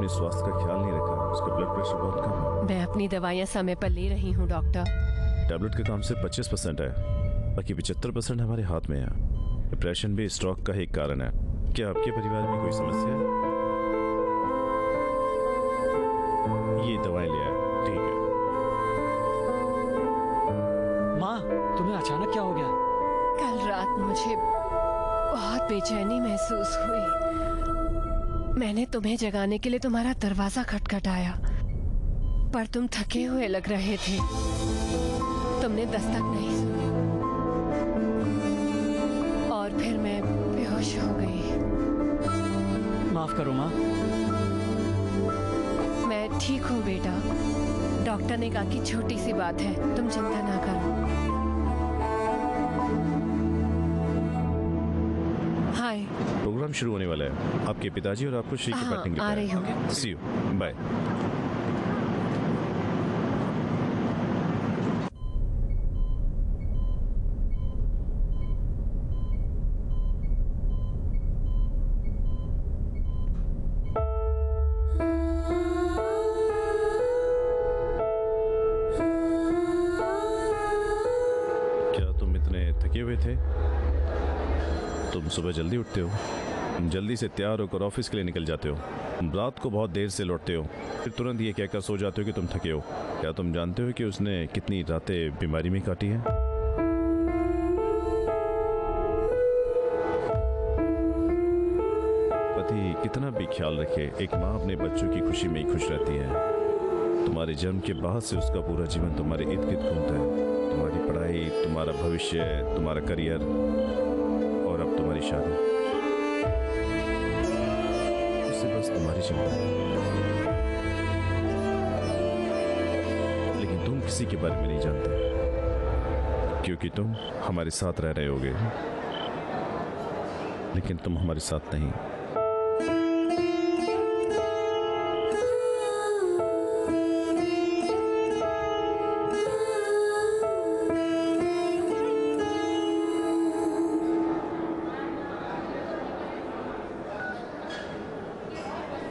अपने स्वास्थ्य का ख्याल नहीं रखा। उसका ब्लड प्रेशर बहुत कम है। मैं अपनी दवाइयाँ समय पर ले रही हूँ डॉक्टर। टैबलेट का काम सिर्फ 25% है, बाकी 75% हमारे हाथ में है। डिप्रेशन भी स्ट्रोक का ही कारण है। क्या आपके परिवार में कोई समस्या है? ये दवाई ले आए, ठीक है। माँ, तुम्हें अचानक क्या हो गया? कल रात मुझे बहुत बेचैनी महसूस हुई। मैंने तुम्हें जगाने के लिए तुम्हारा दरवाजा खटखटाया, पर तुम थके हुए लग रहे थे। तुमने दस्तक नहीं सुनी और फिर मैं बेहोश हो गई। माफ करो माँ। मैं ठीक हूँ बेटा। डॉक्टर ने कहा कि छोटी सी बात है, तुम चिंता ना करो। हाय। प्रोग्राम शुरू होने वाला है। आपके पिताजी और आपको श्री की हाँ, बैटिंग आ रही हूँ। सी यू, बाय। क्या तुम इतने थके हुए थे? तुम सुबह जल्दी उठते हो, तुम जल्दी से तैयार होकर ऑफिस के लिए निकल जाते हो, तुम रात को बहुत देर से लौटते हो, फिर तुरंत ये कहकर सो जाते हो कि तुम थके हो। क्या तुम जानते हो कि उसने कितनी रातें बीमारी में काटी हैं? पति कितना भी ख्याल रखे, एक माँ अपने बच्चों की खुशी में ही खुश रहती है। तुम्हारे जन्म के बाद से उसका पूरा जीवन तुम्हारे इर्द गिर्द घूमता है। तुम्हारी पढ़ाई, तुम्हारा भविष्य, तुम्हारा करियर और अब तुम्हारी शादी, उससे बस तुम्हारी चिंता है। लेकिन तुम किसी के बारे में नहीं जानते, क्योंकि तुम हमारे साथ रह रहे होगे, लेकिन तुम हमारे साथ नहीं।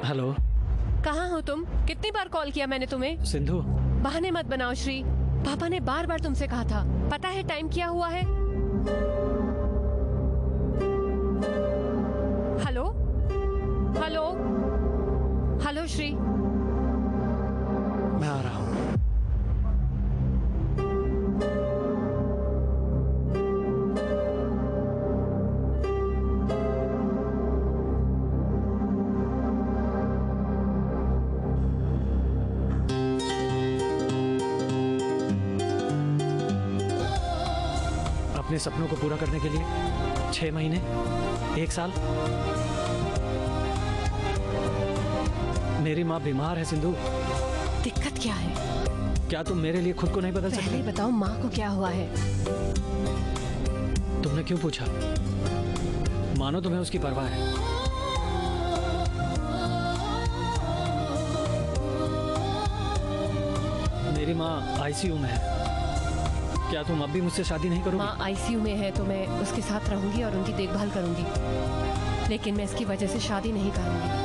हेलो। कहाँ हो तुम? कितनी बार कॉल किया मैंने तुम्हें? सिंधु। बहाने मत बनाओ श्री। पापा ने बार बार तुमसे कहा था। पता है टाइम क्या हुआ है? Hello hello hello Shri. मैं आ रहा हूँ। अपने सपनों को पूरा करने के लिए 6 महीने, 1 साल। मेरी माँ बीमार है सिंधु। दिक्कत क्या है? क्या तुम मेरे लिए खुद को नहीं बदल पहले सकती? बताओ माँ को क्या हुआ है? तुमने क्यों पूछा? मानो तुम्हें उसकी परवाह है। मेरी माँ आईसीयू में है। क्या तुम अब भी मुझसे शादी नहीं करोगी? माँ आईसीयू में है तो मैं उसके साथ रहूंगी और उनकी देखभाल करूंगी, लेकिन मैं इसकी वजह से शादी नहीं करूंगी।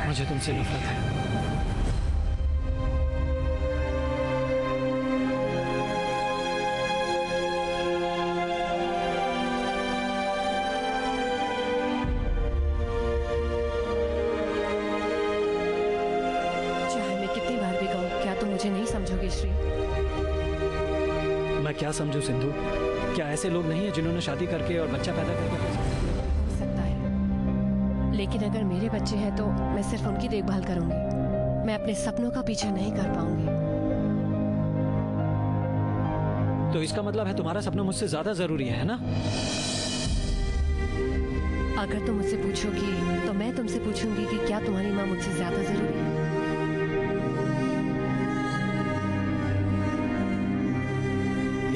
मुझे तुमसे नफरत है। चाहे मैं कितनी बार भी कहूँ, क्या तुम मुझे नहीं समझोगे श्री? मैं क्या समझूं सिंधु? क्या ऐसे लोग नहीं है जिन्होंने शादी करके और बच्चा पैदा करके? हो सकता है, लेकिन अगर मेरे बच्चे हैं तो मैं सिर्फ उनकी देखभाल करूंगी। मैं अपने सपनों का पीछा नहीं कर पाऊंगी। तो इसका मतलब है तुम्हारा सपना मुझसे ज्यादा जरूरी है ना? अगर तुम मुझसे पूछोगी तो मैं तुमसे पूछूंगी कि क्या तुम्हारी माँ मुझसे ज्यादा जरूरी है?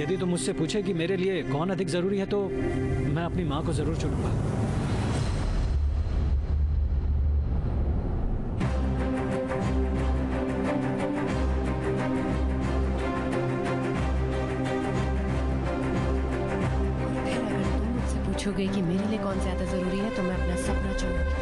यदि तुम मुझसे पूछे कि मेरे लिए कौन अधिक जरूरी है तो मैं अपनी माँ को जरूर चुनूंगा। पूछोगे कि मेरे लिए कौन ज्यादा जरूरी है तो मैं अपना सपना चुनूंगी।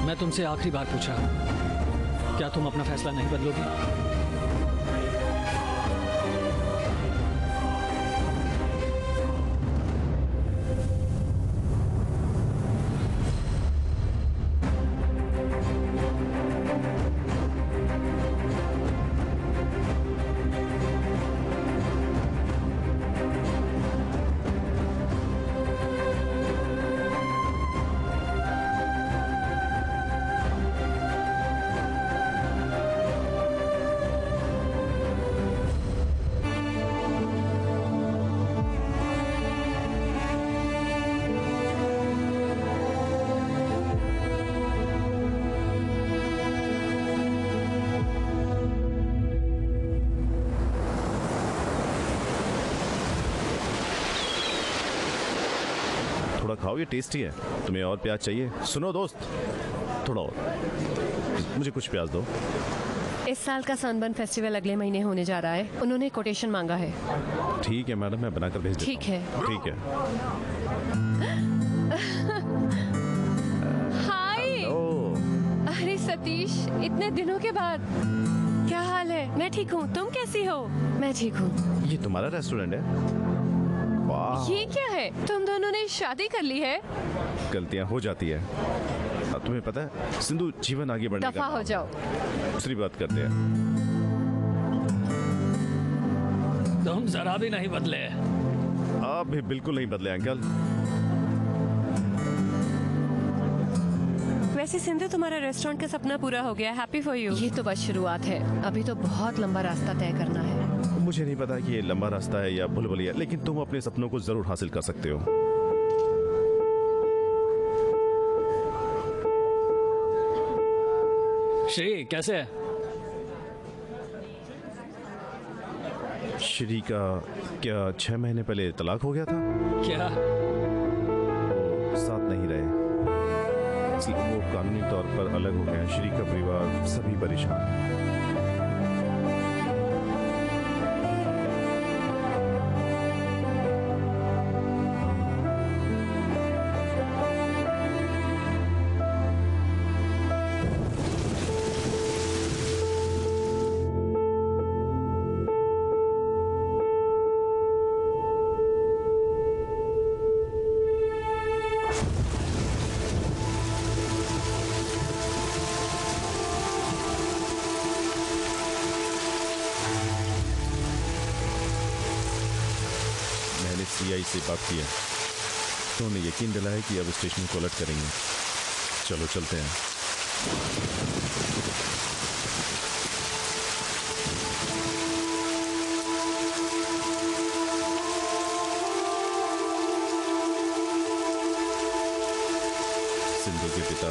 मैं तुमसे आखिरी बार पूछ रहा हूं, क्या तुम अपना फैसला नहीं बदलोगी? थोड़ा खाओ, ये टेस्टी है। तुम्हें और प्याज चाहिए? सुनो दोस्त, थोड़ा और, मुझे कुछ प्याज दो। इस साल का सनबर्न फेस्टिवल अगले महीने होने जा रहा है। उन्होंने कोटेशन मांगा है। ठीक है मैडम, मैं बनाकर भेज देता ठीक है। हूँ। ठीक है। हाय। ओ, अरे सतीश, इतने दिनों के बाद क्या हाल है? मैं ठीक हूँ, तुम कैसी हो? मैं ठीक हूँ। ये तुम्हारा रेस्टोरेंट है? वाह, ये क्या है? तुम दोनों ने शादी कर ली है? गलतियां हो जाती है। तुम्हें पता है सिंधु, जीवन आगे बढ़ने दफा हो जाओ। दूसरी बात करते हैं। तुम जरा भी नहीं बदले। आप भी बिल्कुल नहीं बदले अंकल। वैसे सिंधु, तुम्हारा रेस्टोरेंट का सपना पूरा हो गया। Happy for you. ये तो बस शुरुआत है, अभी तो बहुत लंबा रास्ता तय करना है। मुझे नहीं पता कि ये लंबा रास्ता है या भुलभुलैया, लेकिन तुम अपने सपनों को जरूर हासिल कर सकते हो। श्री कैसे है? श्री का क्या 6 महीने पहले तलाक हो गया था? क्या? वो साथ नहीं रहे, इसलिए वो कानूनी तौर पर अलग हो गए। श्री का परिवार सभी परेशान। सीआई से बात किया तो उन्हें यकीन दिलाया कि अब स्टेशन को अलर्ट करेंगे। चलो चलते हैं। सिंधु के पिता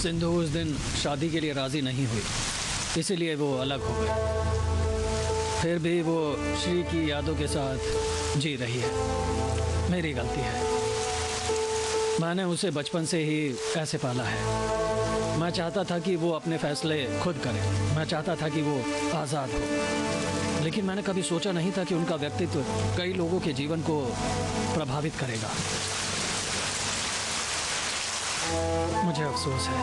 सिंधु उस दिन शादी के लिए राजी नहीं हुई, इसीलिए वो अलग हो गए। फिर भी वो श्री की यादों के साथ जी रही है। मेरी गलती है, मैंने उसे बचपन से ही ऐसे पाला है। मैं चाहता था कि वो अपने फैसले खुद करे, मैं चाहता था कि वो आज़ाद हो, लेकिन मैंने कभी सोचा नहीं था कि उनका व्यक्तित्व कई लोगों के जीवन को प्रभावित करेगा। मुझे अफसोस है।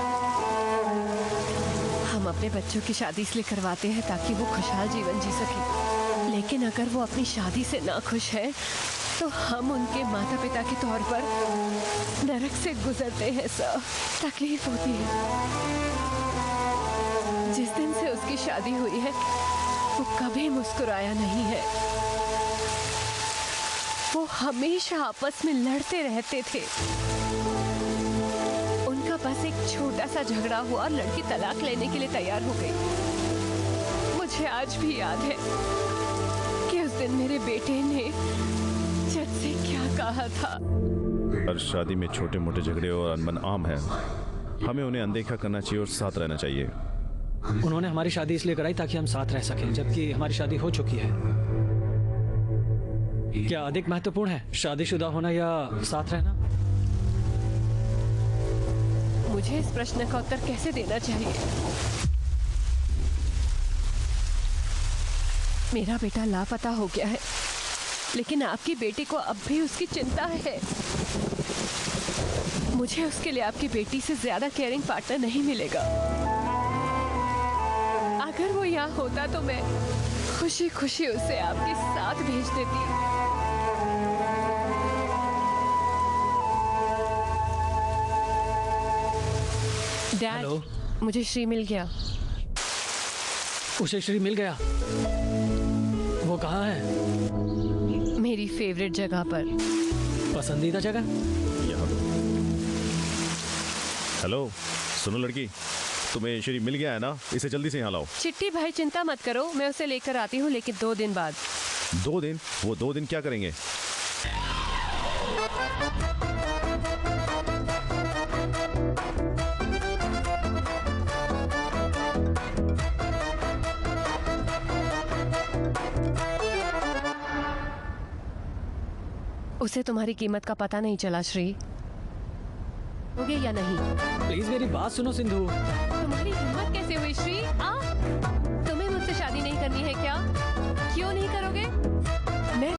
हम अपने बच्चों की शादी इसलिए करवाते हैं ताकि वो खुशहाल जीवन जी सके, लेकिन अगर वो अपनी शादी से ना खुश है तो हम उनके माता पिता के तौर पर नरक से गुजरते हैं। सर, तकलीफ होती है। जिस दिन से उसकी शादी हुई है वो कभी मुस्कुराया नहीं है। वो हमेशा आपस में लड़ते रहते थे। उनका बस एक छोटा सा झगड़ा हुआ और लड़की तलाक लेने के लिए तैयार हो गई। मुझे आज भी याद है कि उस दिन मेरे बेटे ने जज से क्या कहा था। हर शादी में छोटे मोटे झगड़े और अनबन आम है। हमें उन्हें अनदेखा करना चाहिए और साथ रहना चाहिए। उन्होंने हमारी शादी इसलिए कराई ताकि हम साथ रह सकें, जबकि हमारी शादी हो चुकी है। क्या अधिक महत्वपूर्ण है, शादीशुदा होना या साथ रहना? मुझे इस प्रश्न का उत्तर कैसे देना चाहिए? मेरा बेटा लापता हो गया है, लेकिन आपकी बेटी को अब भी उसकी चिंता है। मुझे उसके लिए आपकी बेटी से ज्यादा केयरिंग पार्टनर नहीं मिलेगा। अगर वो यहाँ होता तो मैं खुशी खुशी उसे आपके साथ भेज देती। Dad, hello? मुझे श्री मिल गया। उसे श्री मिल गया? वो कहाँ है? मेरी फेवरेट जगह पर। पसंदीदा जगह? यहाँ दो। हेलो, सुनो लड़की, तुम्हें श्री मिल गया है ना? इसे जल्दी से यहाँ लाओ। चिट्टी भाई चिंता मत करो, मैं उसे लेकर आती हूँ, लेकिन 2 दिन बाद। 2 दिन? वो 2 दिन क्या करेंगे? उसे तुम्हारी कीमत का पता नहीं चला श्री। होगे या नहीं? प्लीज मेरी बात सुनो सिंधु। तुम्हारी हिम्मत कैसे हुई श्री?